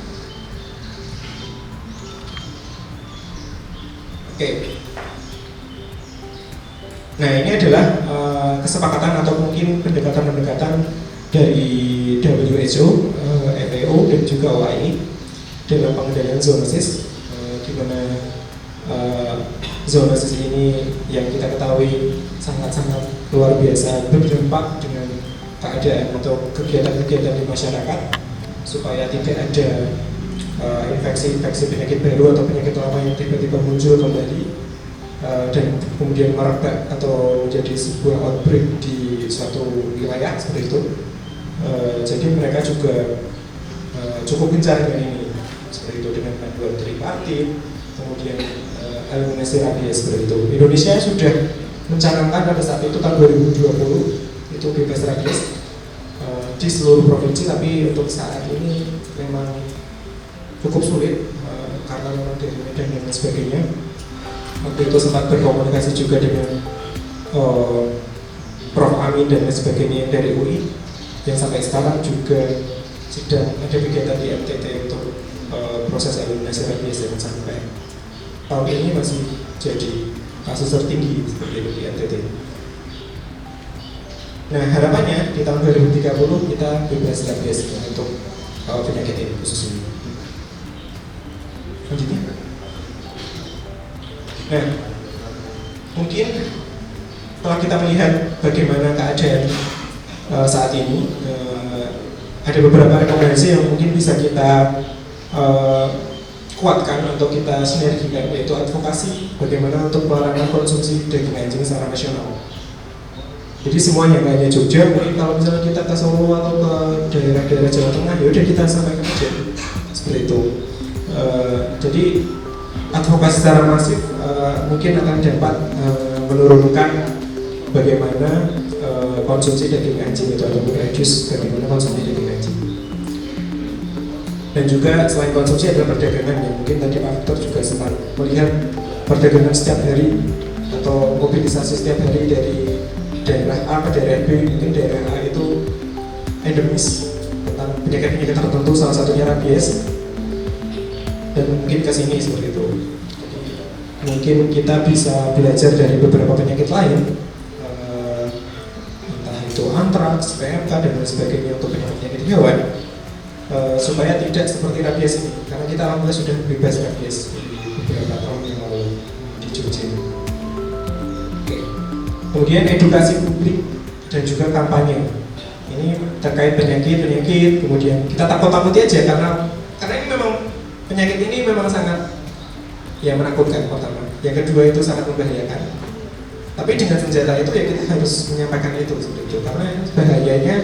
Oke. Nah, ini adalah kesepakatan atau mungkin pendekatan-pendekatan dari WHO, FAO dan juga OAI dalam pengendalian zoonosis, di mana zoonosis ini yang kita ketahui sangat-sangat luar biasa berdampak dengan keadaan atau kegiatan-kegiatan di masyarakat, supaya tidak ada infeksi-infeksi penyakit baru atau penyakit lama yang tiba-tiba muncul kembali dan kemudian merebak atau menjadi sebuah outbreak di suatu wilayah seperti itu. Jadi mereka juga cukup gencar dengan ini, seperti itu, dengan panduan tripartit, kemudian eliminasi rabies seperti itu. Indonesia sudah mencanangkan pada saat itu tahun 2020 itu bebas rabies di seluruh provinsi, tapi untuk saat ini memang cukup sulit karena memang dari Medan dan sebagainya. Waktu itu sempat berkomunikasi juga dengan Prof. Amin dan sebagainya dari UI, yang sampai sekarang juga sedang ada kegiatan di NTT untuk proses eliminasi rabies, dan sampai tahun ini masih jadi kasus tertinggi seperti itu di NTT. Nah, harapannya di tahun 2030 kita bebas rabies untuk penyakit ini khusus ini. Lanjutnya. Nah, mungkin setelah kita melihat bagaimana keadaan saat ini, ada beberapa rekomendasi yang mungkin bisa kita kuatkan atau kita sinergikan, yaitu advokasi bagaimana untuk melarangan konsumsi daging anjing secara nasional. Jadi semuanya, nggak hanya Jogja, mungkin kalau misalnya kita ke Solo atau ke daerah-daerah Jawa Tengah, ya udah kita sampaikan aja seperti itu. Jadi advokasi secara masif mungkin akan dapat menurunkan bagaimana konsumsi daging anjing itu, atau reduce bagaimana konsumsi daging anjing. Dan juga selain konsumsi adalah perdagangan, yang mungkin tadi Pak Victor juga sempat melihat perdagangan setiap hari atau mobilisasi setiap hari dari daerah A ke daerah B. Mungkin daerah A itu endemis tentang penyakit-penyakit tertentu, salah satunya rabies, dan mungkin ke sini seperti itu. Jadi, mungkin kita bisa belajar dari beberapa penyakit lain, entah itu antraks, PMK, dan lain sebagainya untuk penyakit hewan, supaya tidak seperti rabies ini, karena kita alhamdulillah sudah bebas rabies beberapa tahun yang lalu di Jogja. Kemudian edukasi publik dan juga kampanye. Ini terkait penyakit, kemudian kita takut-takuti aja karena ini memang penyakit ini memang sangat ya menakutkan pertama. Yang kedua itu sangat membahayakan. Tapi dengan senjata itu ya kita harus menyampaikan itu seperti itu, karena bahayanya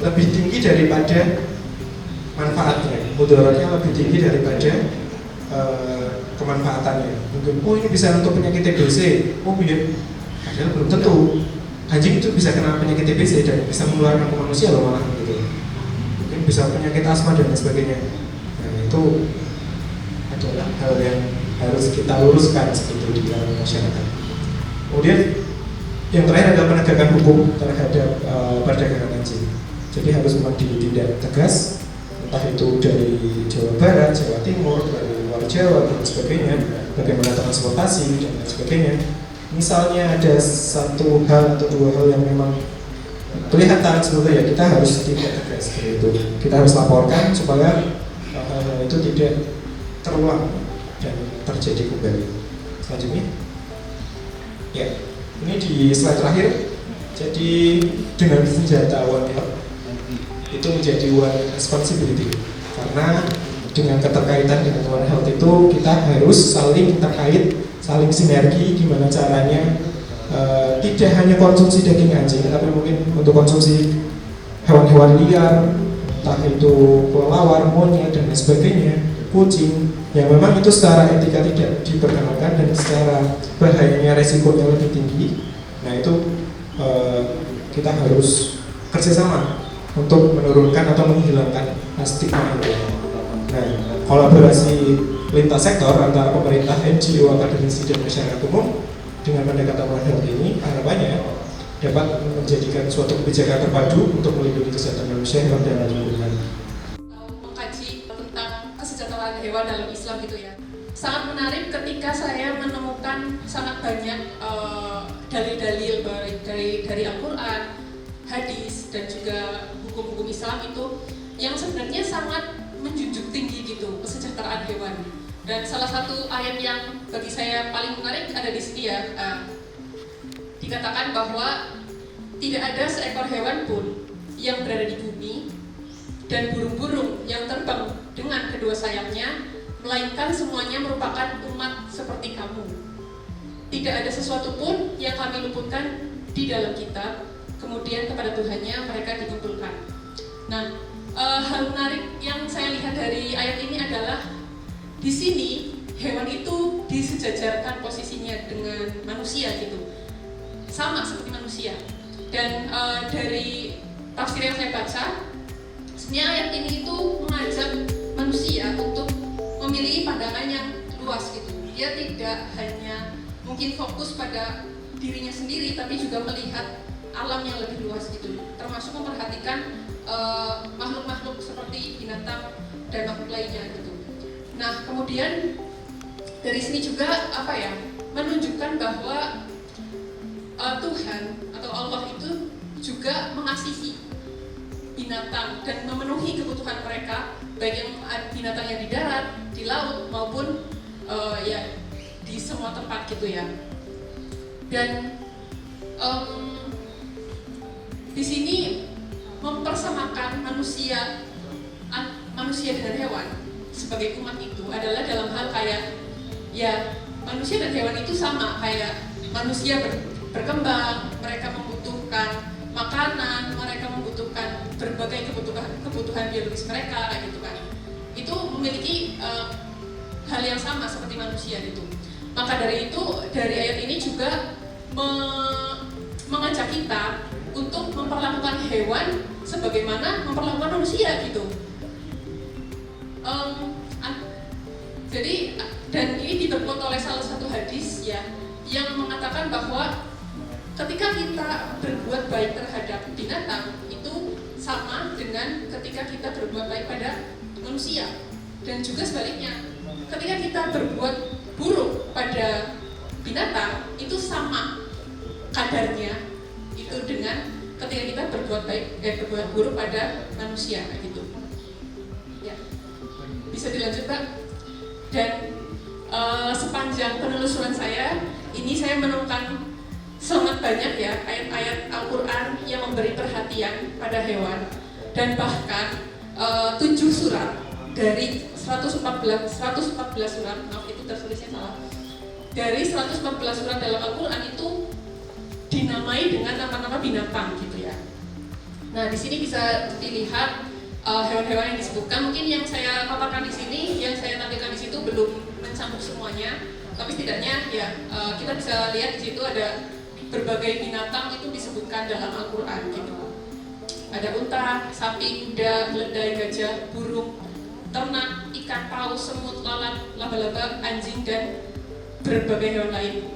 lebih tinggi daripada manfaatnya, mudaratnya lebih tinggi daripada kemanfaatannya. Mungkin ini bisa untuk penyakit TBC, iya. Padahal belum tentu anjing itu bisa kena penyakit TBC dan bisa menularkan ke manusia loh malah gitu. Mungkin bisa penyakit asma dan lain sebagainya. Nah itu adalah hal yang harus kita luruskan seperti di dalam masyarakat. Kemudian yang terakhir adalah penegakan hukum terhadap perdagangan anjing. Jadi harus memang ditindak tegas, entah itu dari Jawa Barat, Jawa Timur, dari luar Jawa dan sebagainya. Bagaimana transportasi dan lain sebagainya. Misalnya ada satu hal atau dua hal yang memang kelihatan sebetulnya ya kita harus tindak tegas itu. Kita harus laporkan supaya hal itu tidak terulang dan terjadi kembali. Selanjutnya, ya ini di slide terakhir. Jadi dengan senjata One Health itu menjadi one responsibility, karena dengan keterkaitan dengan One Health itu kita harus saling terkait, saling sinergi gimana caranya tidak hanya konsumsi daging anjing, tapi mungkin untuk konsumsi hewan-hewan liar, entah itu kelelawar, monyet dan lain sebagainya, kucing, yang memang itu secara etika tidak diperkenalkan dan secara bahayanya resikonya lebih tinggi. Nah itu kita harus kerjasama untuk menurunkan atau menghilangkan stigma itu. Nah kolaborasi lintas sektor antara pemerintah, NGO, akademisi, dan masyarakat umum dengan pendekatan One Health ini harapannya dapat menjadikan suatu kebijakan terpadu untuk melindungi kesehatan manusia, hewan, dan lingkungan. Mengkaji tentang kesejahteraan hewan dalam Islam gitu ya. Sangat menarik ketika saya menemukan sangat banyak dalil-dalil dari Al-Quran, hadis, dan juga hukum-hukum Islam itu yang sebenarnya sangat menjunjung tinggi gitu kesejahteraan hewan. Dan salah satu ayat yang bagi saya paling menarik ada di sini ya. Dikatakan bahwa tidak ada seekor hewan pun yang berada di bumi dan burung-burung yang terbang dengan kedua sayapnya, melainkan semuanya merupakan umat seperti kamu. Tidak ada sesuatu pun yang kami luputkan di dalam kitab, kemudian kepada Tuhannya mereka dikumpulkan. Nah, hal menarik yang saya lihat dari ayat ini adalah di sini hewan itu disejajarkan posisinya dengan manusia gitu, sama seperti manusia. Dan dari tafsir yang saya baca, sebenarnya ayat ini itu mengajak manusia untuk memiliki pandangan yang luas gitu. Dia tidak hanya mungkin fokus pada dirinya sendiri, tapi juga melihat alam yang lebih luas gitu, termasuk memperhatikan makhluk-makhluk seperti binatang dan makhluk lainnya gitu. Nah, kemudian dari sini juga menunjukkan bahwa Tuhan atau Allah itu juga mengasihi binatang dan memenuhi kebutuhan mereka, baik yang binatang yang di darat, di laut maupun di semua tempat gitu ya. Dan Di sini mempersamakan manusia dengan hewan sebagai umat itu adalah dalam hal kayak ya manusia dan hewan itu sama, kayak manusia berkembang, mereka membutuhkan makanan, mereka membutuhkan berbagai kebutuhan biologis mereka kayak gitu kan. Itu memiliki hal yang sama seperti manusia gitu. Maka dari itu dari ayat ini juga mengajak kita untuk memperlakukan hewan sebagaimana memperlakukan manusia gitu. Jadi dan ini diperkuat oleh salah satu hadis ya yang mengatakan bahwa ketika kita berbuat baik terhadap binatang itu sama dengan ketika kita berbuat baik pada manusia, dan juga sebaliknya ketika kita berbuat buruk pada binatang itu sama kadarnya itu dengan ketika kita berbuat berbuat buruk pada manusia kayak gitu ya. Bisa dilanjut Pak. Dan sepanjang penelusuran saya ini saya menemukan sangat banyak ya ayat-ayat Al-Quran yang memberi perhatian pada hewan, dan bahkan 7 surat dari 114 surat, maaf itu tertulisnya salah, dari 114 surat dalam Al-Quran itu dinamai dengan nama-nama binatang gitu ya. Nah di sini bisa dilihat hewan-hewan yang disebutkan. Mungkin yang saya paparkan di sini, yang saya tampilkan di situ belum mencakup semuanya, tapi setidaknya ya kita bisa lihat di situ ada berbagai binatang itu disebutkan dalam Al-Quran gitu. Ada unta, sapi, kuda, keledai, gajah, burung, ternak, ikan paus, semut, lalat, laba-laba, anjing, dan berbagai hewan lain.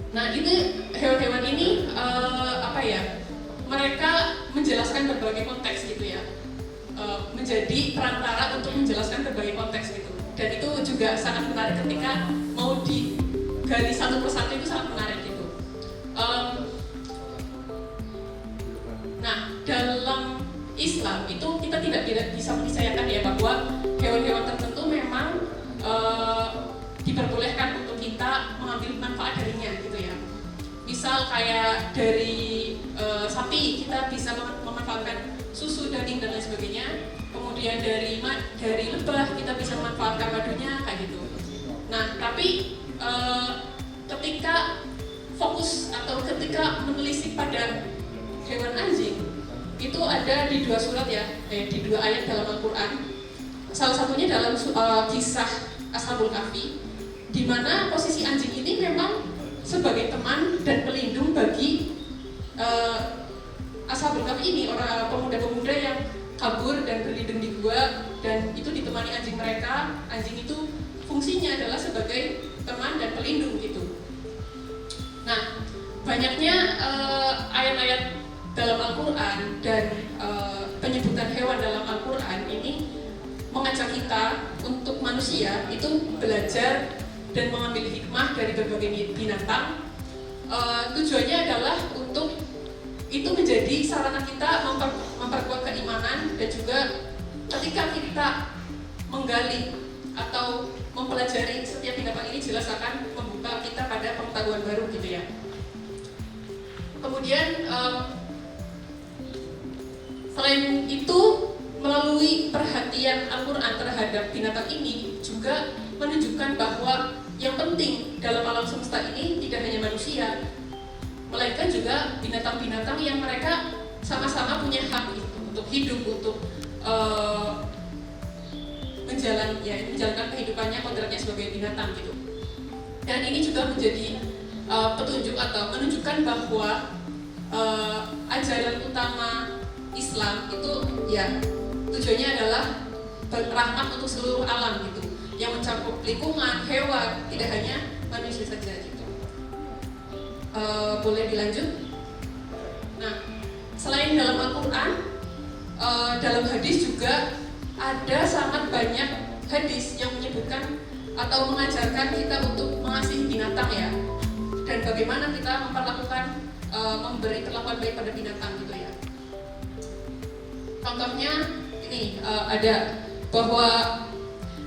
Nah ini hewan-hewan ini apa ya? Mereka menjelaskan berbagai konteks gitu ya, menjadi perantara untuk menjelaskan berbagai konteks gitu. Dan itu juga sangat menarik ketika mau digali satu persatu, itu sangat menarik gitu. Nah dalam Islam itu kita tidak bisa mempercayakan ya bahwa hewan-hewan tertentu memang diperbolehkan untuk kita mengambil manfaat darinya gitu ya. Misal kayak dari sapi kita bisa memanfaatkan susu, daging dan lain sebagainya. Kemudian dari lebah kita bisa memanfaatkan madunya kayak gitu. Nah tapi ketika fokus atau ketika menelisik pada hewan anjing itu ada di 2 surat ya, di 2 ayat dalam Al-Quran. Salah satunya dalam kisah Ashabul Kahfi, di mana posisi anjing ini memang sebagai teman dan pelindung bagi Ashabul Kahfi ini, orang pemuda-pemuda yang kabur dan berlindung di gua, dan itu ditemani anjing mereka. Anjing itu fungsinya adalah sebagai teman dan pelindung gitu. Nah, banyaknya ayat-ayat dalam Al-Quran dan penyebutan hewan dalam Al-Quran ini mengajak kita untuk manusia itu belajar dan mengambil hikmah dari berbagai binatang. Tujuannya adalah untuk itu menjadi sarana kita memperkuat keimanan, dan juga ketika kita menggali atau mempelajari setiap binatang ini jelas akan membuka kita pada pengetahuan baru gitu ya. Kemudian selain itu, melalui perhatian Al-Quran terhadap binatang ini juga menunjukkan bahwa yang penting dalam alam semesta ini tidak hanya manusia, melainkan juga binatang-binatang yang mereka sama-sama punya hak untuk hidup, untuk menjalankan kehidupannya, kodratnya sebagai binatang gitu. Dan ini juga menjadi petunjuk atau menunjukkan bahwa ajaran utama Islam itu ya tujuannya adalah rahmat untuk seluruh alam gitu, yang mencakup lingkungan, hewan, tidak hanya manusia saja gitu. Boleh dilanjut? Nah, selain dalam Al-Quran, dalam hadis juga ada sangat banyak hadis yang menyebutkan atau mengajarkan kita untuk mengasihi binatang ya, dan bagaimana kita memperlakukan memberi perlakuan baik pada binatang gitu ya. Contohnya ini ada bahwa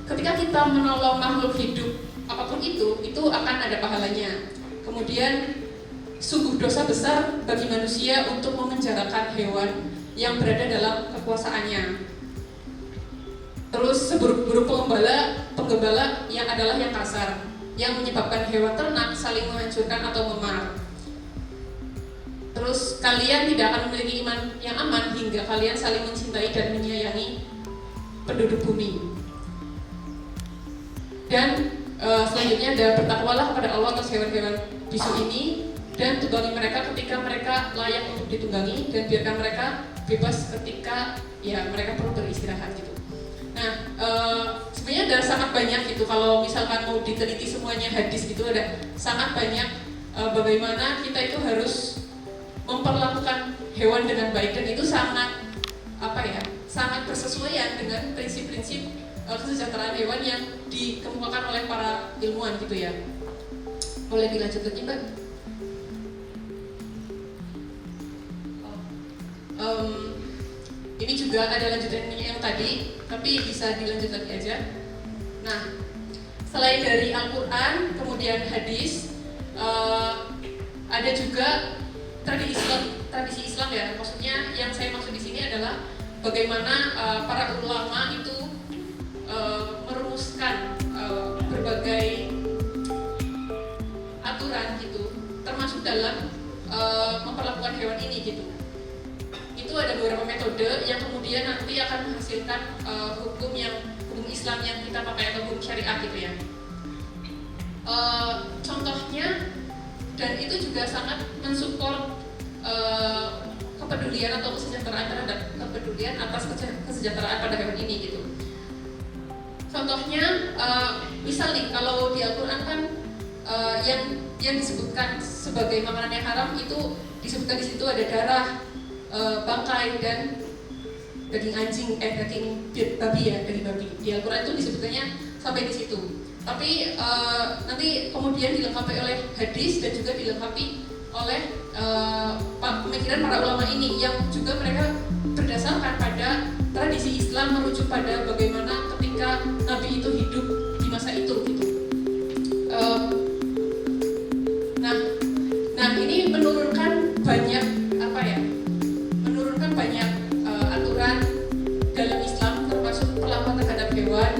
ketika kita menolong makhluk hidup apapun itu akan ada pahalanya. Kemudian sungguh dosa besar bagi manusia untuk memenjarakan hewan yang berada dalam kekuasaannya. Terus seburuk-buruk penggembala yang adalah yang kasar, yang menyebabkan hewan ternak saling menghancurkan atau memar. Terus kalian tidak akan memiliki iman yang aman hingga kalian saling mencintai dan menyayangi penduduk bumi. Dan selanjutnya ada bertakwalah kepada Allah atas hewan-hewan bisu ini dan tunggangi mereka ketika mereka layak untuk ditunggangi, dan biarkan mereka bebas ketika ya mereka perlu beristirahat gitu. Nah, sebenarnya ada sangat banyak gitu. Kalau misalkan mau diteliti semuanya hadis gitu, ada sangat banyak bagaimana kita itu harus memperlakukan hewan dengan baik, dan itu sangat sangat bersesuaian dengan prinsip-prinsip kesejahteraan hewan yang dikemukakan oleh para ilmuwan gitu ya. Boleh dilanjut lagi, Mbak? Ini juga ada lanjutannya yang tadi, tapi bisa dilanjut lagi aja. Nah, selain dari Al-Quran, kemudian hadis, ada juga tradisi Islam ya. Maksudnya yang saya maksud di sini adalah bagaimana para ulama itu merumuskan berbagai aturan gitu, termasuk dalam memperlakukan hewan ini gitu. Itu ada beberapa metode yang kemudian nanti akan menghasilkan hukum Islam yang kita pakai atau hukum syariah gitu ya. Contohnya, dan itu juga sangat mensupport kepedulian atau kesejahteraan terhadap kepedulian atas kesejahteraan pada hewan ini gitu. Contohnya, misal nih kalau di Al-Quran kan yang disebutkan sebagai makanan yang haram itu disebutkan di situ ada darah, bangkai dan daging babi ya, daging babi. Di Al-Quran itu disebutkannya sampai di situ. Tapi nanti kemudian dilengkapi oleh hadis dan juga dilengkapi oleh pemikiran para ulama ini yang juga mereka berdasarkan pada tradisi Islam, merujuk pada bagaimana ketika Nabi itu hidup di masa itu gitu. Nah ini menurunkan banyak aturan dalam Islam, termasuk perlakuan terhadap hewan.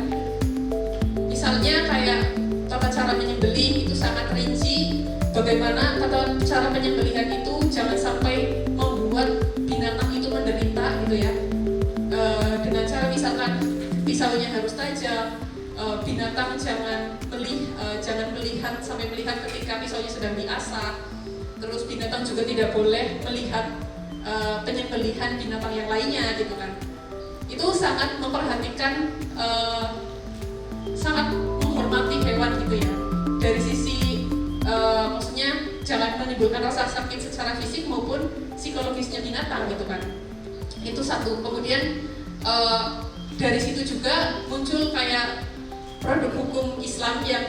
Misalnya kayak tata cara menyembelih itu sangat rinci. Bagaimana tata cara penyembelihan itu jangan sampai membuat binatang itu menderita gitu ya. Dengan cara misalkan pisaunya harus tajam, binatang jangan melihat sampai melihat ketika pisaunya sedang diasah. Terus binatang juga tidak boleh melihat penyembelihan binatang yang lainnya gitu kan. Itu sangat memperhatikan, sangat menghormati hewan gitu ya. Dari sisi maksudnya jangan menimbulkan rasa sakit secara fisik maupun psikologisnya binatang gitu kan. Itu satu. Kemudian dari situ juga muncul kayak produk hukum Islam yang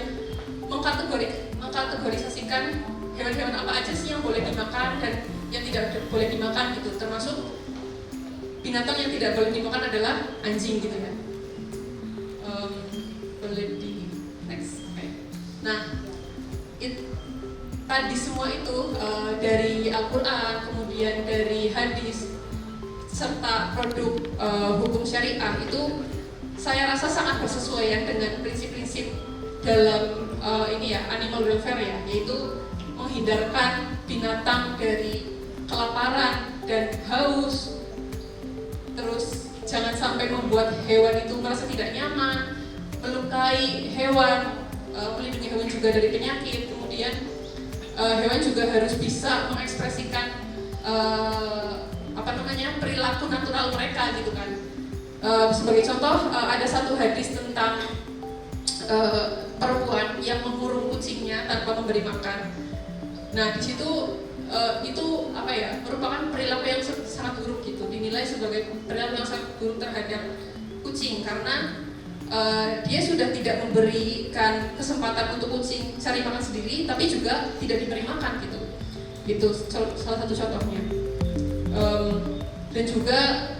mengkategorisasikan hewan-hewan apa aja sih yang boleh dimakan dan yang tidak boleh dimakan gitu. Termasuk binatang yang tidak boleh dimakan adalah anjing gitu ya. Boleh di next. Okay. Nah, tadi semua itu dari Al-Quran, kemudian dari hadis, serta produk hukum syariah itu saya rasa sangat bersesuaian dengan prinsip-prinsip dalam animal welfare ya, yaitu menghindarkan binatang dari kelaparan dan haus. Terus jangan sampai membuat hewan itu merasa tidak nyaman, melukai hewan, melindungi hewan juga dari penyakit. Kemudian hewan juga harus bisa mengekspresikan perilaku natural mereka gitu kan. Sebagai contoh, ada satu hadis tentang perempuan yang mengurung kucingnya tanpa memberi makan. Nah, di situ itu merupakan perilaku yang sangat buruk gitu, dinilai sebagai perilaku yang sangat buruk terhadap kucing karena dia sudah tidak memberikan kesempatan untuk kucing cari makan sendiri, tapi juga tidak diberi makan gitu. Itu salah satu contohnya. Dan juga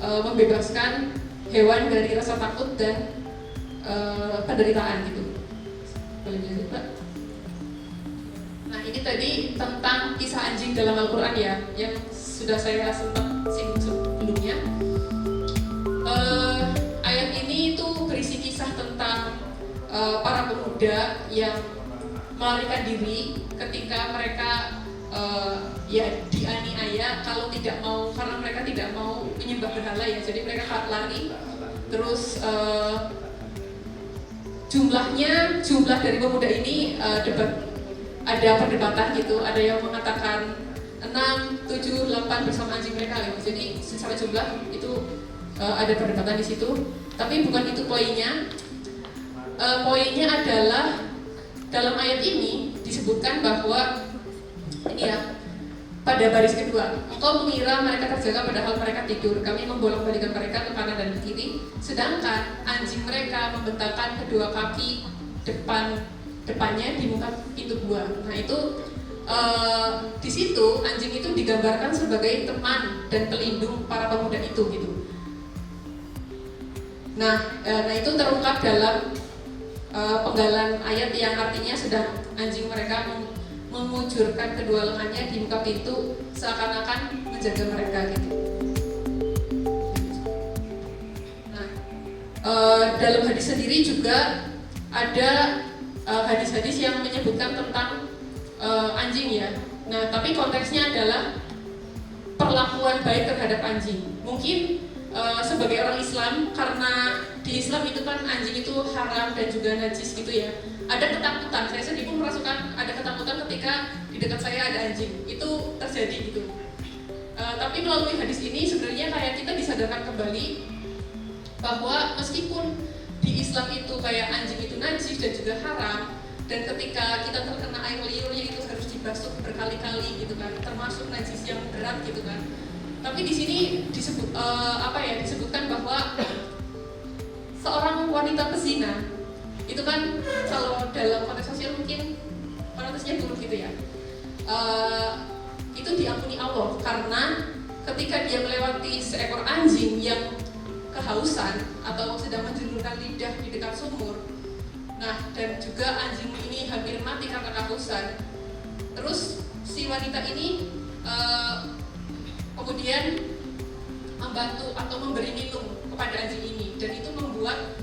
membebaskan hewan dari rasa takut dan penderitaan gitu. Boleh dilanjut, Pak? Nah, ini tadi tentang kisah anjing dalam Al-Quran ya, yang sudah saya sempat singgung sebelumnya. Ayat ini itu berisi kisah tentang para pemuda yang melarikan diri ketika mereka ya dianiaya kalau tidak mau, karena mereka tidak mau menyembah berhala ya, jadi mereka lari. Terus jumlah dari pemuda ini ada perdebatan gitu, ada yang mengatakan 6, 7, 8 bersama anjing mereka gitu. Jadi secara jumlah itu ada perdebatan di situ, tapi bukan itu poinnya. Poinnya adalah dalam ayat ini disebutkan bahwa ini ya, pada baris kedua, engkau mengira mereka terjaga padahal mereka tidur. Kami membolak-balikan mereka ke kanan dan ke kiri, sedangkan anjing mereka membentangkan kedua kaki depannya di muka pintu gua. Nah itu di situ anjing itu digambarkan sebagai teman dan pelindung para pemuda itu gitu. Nah itu terungkap dalam penggalan ayat yang artinya sedang anjing mereka memujurkan kedua lengannya di muka pintu seakan-akan menjaga mereka gitu. Nah, dalam hadis sendiri juga ada hadis-hadis yang menyebutkan tentang anjing ya. Nah, tapi konteksnya adalah perlakuan baik terhadap anjing. Mungkin sebagai orang Islam, karena di Islam itu kan anjing itu haram dan juga najis gitu ya. Ada ketakutan, saya sendiri pun merasakan ada ketakutan ketika di dekat saya ada anjing. Itu terjadi gitu. Tapi melalui hadis ini sebenarnya kayak kita disadarkan kembali bahwa meskipun di Islam itu kayak anjing itu najis dan juga haram, dan ketika kita terkena air liurnya itu harus dibasuh berkali-kali gitu kan, termasuk najis yang berat gitu kan. Tapi di sini disebutkan bahwa seorang wanita pezina itu kan, kalau dalam konteks sosial mungkin konotasinya buruk gitu ya, itu diampuni Allah karena ketika dia melewati seekor anjing yang kehausan atau sedang menjulurkan lidah di dekat sumur, nah dan juga anjing ini hampir mati karena kehausan, terus si wanita ini kemudian membantu atau memberi minum kepada anjing ini, dan itu membuat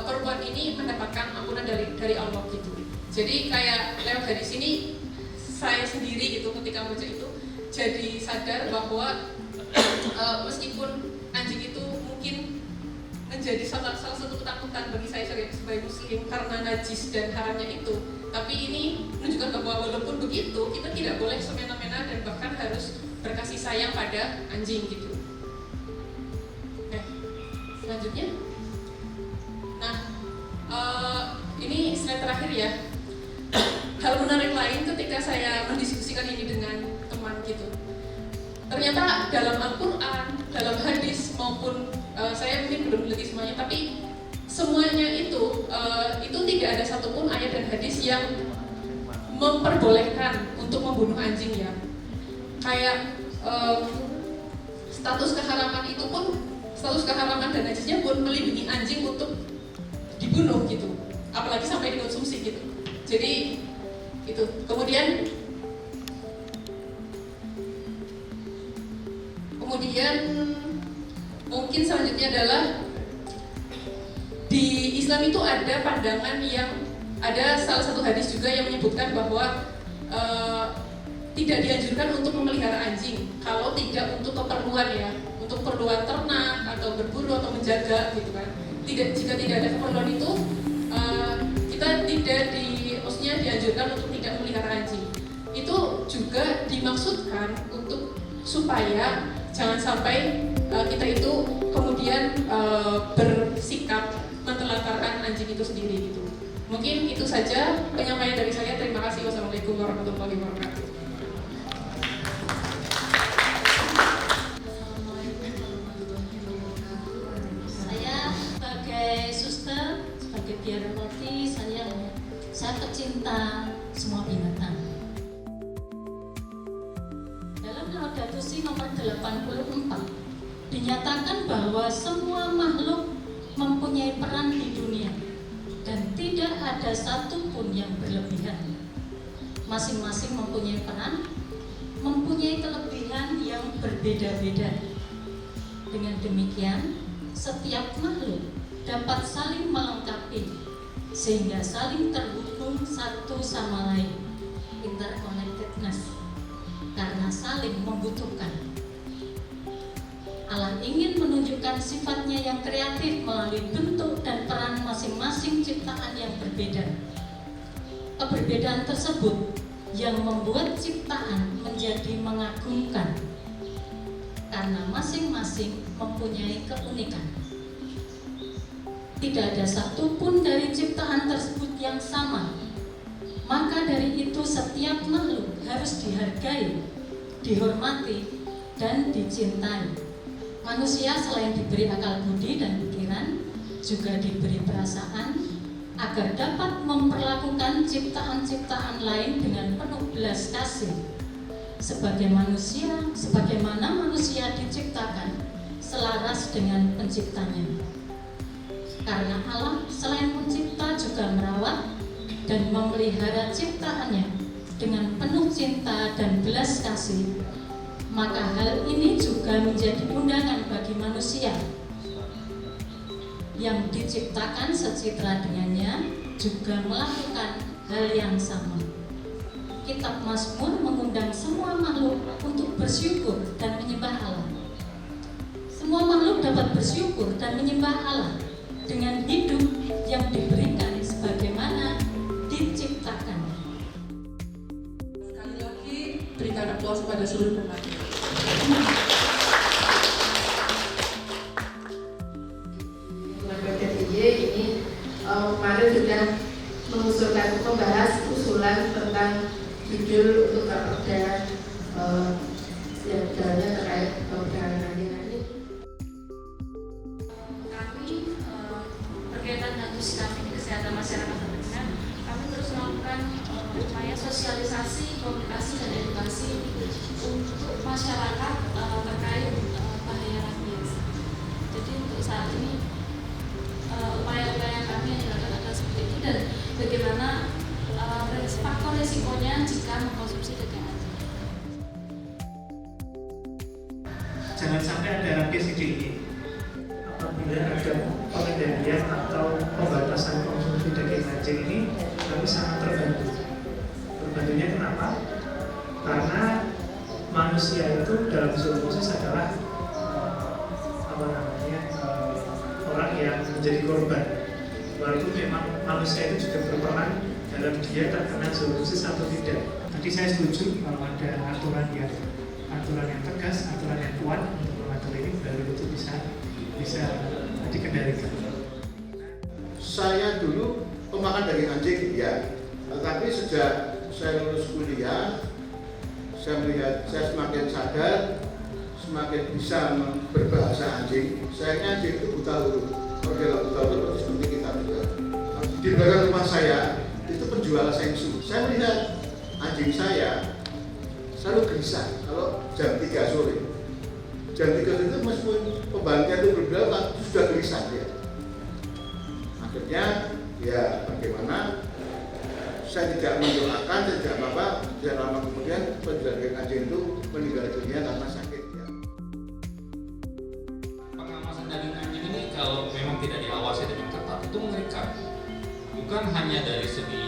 perempuan ini mendapatkan ampunan dari Allah gitu. Jadi kayak lewat dari sini saya sendiri gitu ketika baca itu jadi sadar bahwa meskipun anjing itu mungkin menjadi salah satu ketakutan bagi saya sebagai muslim karena najis dan haramnya itu, tapi ini menunjukkan bahwa walaupun begitu kita tidak boleh semena-mena dan bahkan harus berkasih sayang pada anjing gitu. Oke, selanjutnya. Nah, ini slide terakhir ya. Hal menarik lain ketika saya mendiskusikan ini dengan teman gitu. Ternyata dalam Al-Quran, dalam hadis maupun saya mungkin belum teliti semuanya, tapi semuanya itu tidak ada satupun ayat dan hadis yang memperbolehkan untuk membunuh anjing ya. Kayak status keharaman dan najisnya pun melindungi anjing untuk dibunuh gitu, apalagi sampai dikonsumsi gitu. Jadi itu. Kemudian mungkin selanjutnya adalah di Islam itu ada pandangan yang ada salah satu hadis juga yang menyebutkan bahwa tidak dianjurkan untuk memelihara anjing kalau tidak untuk keperluan ya, untuk keperluan ternak atau berburu atau menjaga gitu kan. Jika tidak ada keperluan itu kita maksudnya dianjurkan untuk tidak memelihara anjing. Itu juga dimaksudkan untuk supaya jangan sampai kita itu kemudian bersikap mentelantarkan anjing itu sendiri gitu. Mungkin itu saja penyampaian dari saya. Terima kasih. Wassalamualaikum warahmatullahi wabarakatuh. Saya sebagai suster, sebagai biara roti, saya pecinta semua binatang. Dalam Laudato Si nomor 84 dinyatakan bahwa semua makhluk mempunyai peran di dunia dan tidak ada satupun yang berlebihan. masing-masing mempunyai peran, mempunyai kelebihan yang berbeda-beda. Dengan demikian, setiap makhluk dapat saling melengkapi sehingga saling terhubung satu sama lain, interconnectedness, karena saling membutuhkan. Allah ingin menunjukkan sifatnya yang kreatif melalui bentuk dan peran masing-masing ciptaan yang berbeda. Keberbedaan tersebut yang membuat ciptaan menjadi mengagumkan, karena masing-masing mempunyai keunikan. Tidak ada satupun dari ciptaan tersebut yang sama. Maka dari itu setiap makhluk harus dihargai, dihormati, dan dicintai. Manusia selain diberi akal budi dan pikiran, juga diberi perasaan agar dapat memperlakukan ciptaan-ciptaan lain dengan penuh belas kasih. Sebagaimana manusia diciptakan selaras dengan penciptanya. Karena Allah selain pencipta juga merawat dan memelihara ciptaannya dengan penuh cinta dan belas kasih, maka hal ini juga menjadi undangan bagi manusia yang diciptakan secitra dengannya juga melakukan hal yang sama. Kitab Mazmur mengundang semua makhluk untuk bersyukur dan menyembah Allah. Semua makhluk dapat bersyukur dan menyembah Allah dengan hidup yang diberikan sebagaimana diciptakan. Sekali lagi berikan aplaus pada seluruh pemain. Lembaga TDY ini kemarin sudah mengusulkan membahas usulan tentang judul untuk perda yang dalamnya terkait perdagangan ini. Kami berkaitan dengan tugas kami di kesehatan masyarakat terdekat, kami terus melakukan upaya sosialisasi, komunikasi dan edukasi untuk masyarakat terkait bahaya rabies. Jadi untuk saat ini upaya-upaya kami yang dilakukan adalah seperti itu, dan bagaimana faktor risikonya jika mengkonsumsi daging anjing. Jangan sampai ada rabies di ini. Apabila ada pengendalian atau pembatasan konsumsi daging anjing ini, kami sangat terbantu. Terbantunya kenapa? Karena manusia itu dalam zoonosis adalah orang yang menjadi korban. Walaupun memang manusia itu juga berperan dalam dia terkena zoonosis atau tidak. Tadi saya setuju kalau ada aturan yang tegas, aturan yang kuat untuk mengatur ini, baru itu bisa dikendalikan. Saya dulu pemakan daging anjing, ya. Tetapi sejak saya lulus kuliah, saya melihat saya semakin sadar, semakin bisa berbahasa anjing. Sayangnya anjing itu buta huruf. Kalau dia buta huruf, harus seperti kita juga. Di belakang rumah saya itu penjual sengsu. Saya melihat anjing saya selalu gelisah kalau jam 3 sore. Jam 3 sore itu meskipun pembantian itu berbeda, sudah gelisah dia. Akhirnya ya bagaimana saya tidak mendoakan, tidak apa-apa. Tidak lama kemudian penjual daging anjing itu meninggal dunia karena sakit. Ya. Pengawasan daging anjing ini kalau memang tidak diawasi dengan ketat itu mengerikan. Bukan hanya dari segi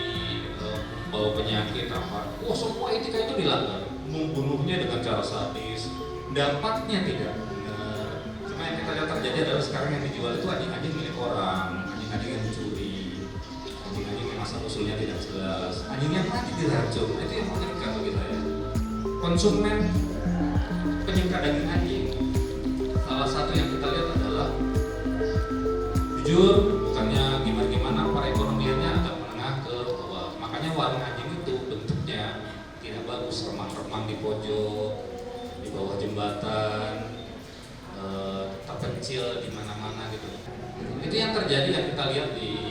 bawa penyakit apa, semua etika itu dilanggar, membunuhnya dengan cara sadis, dampaknya tidak benar. Cuma yang kita lihat terjadi adalah sekarang yang dijual itu anjing-anjing milik orang, anjing-anjing yang dicuri, anjing-anjing yang asal usulnya tidak jelas, anjing yang mati diracun. Itu yang mengerikan bagi saya. Konsumen penyuka daging anjing, salah satu yang kita lihat adalah jujur, bukannya gimana-gimana, perekonomiannya agak menengah ke bawah. Makanya warung anjing itu bentuknya tidak bagus, remang-remang di pojok, di bawah jembatan, terpencil di mana-mana gitu. Itu yang terjadi yang kita lihat di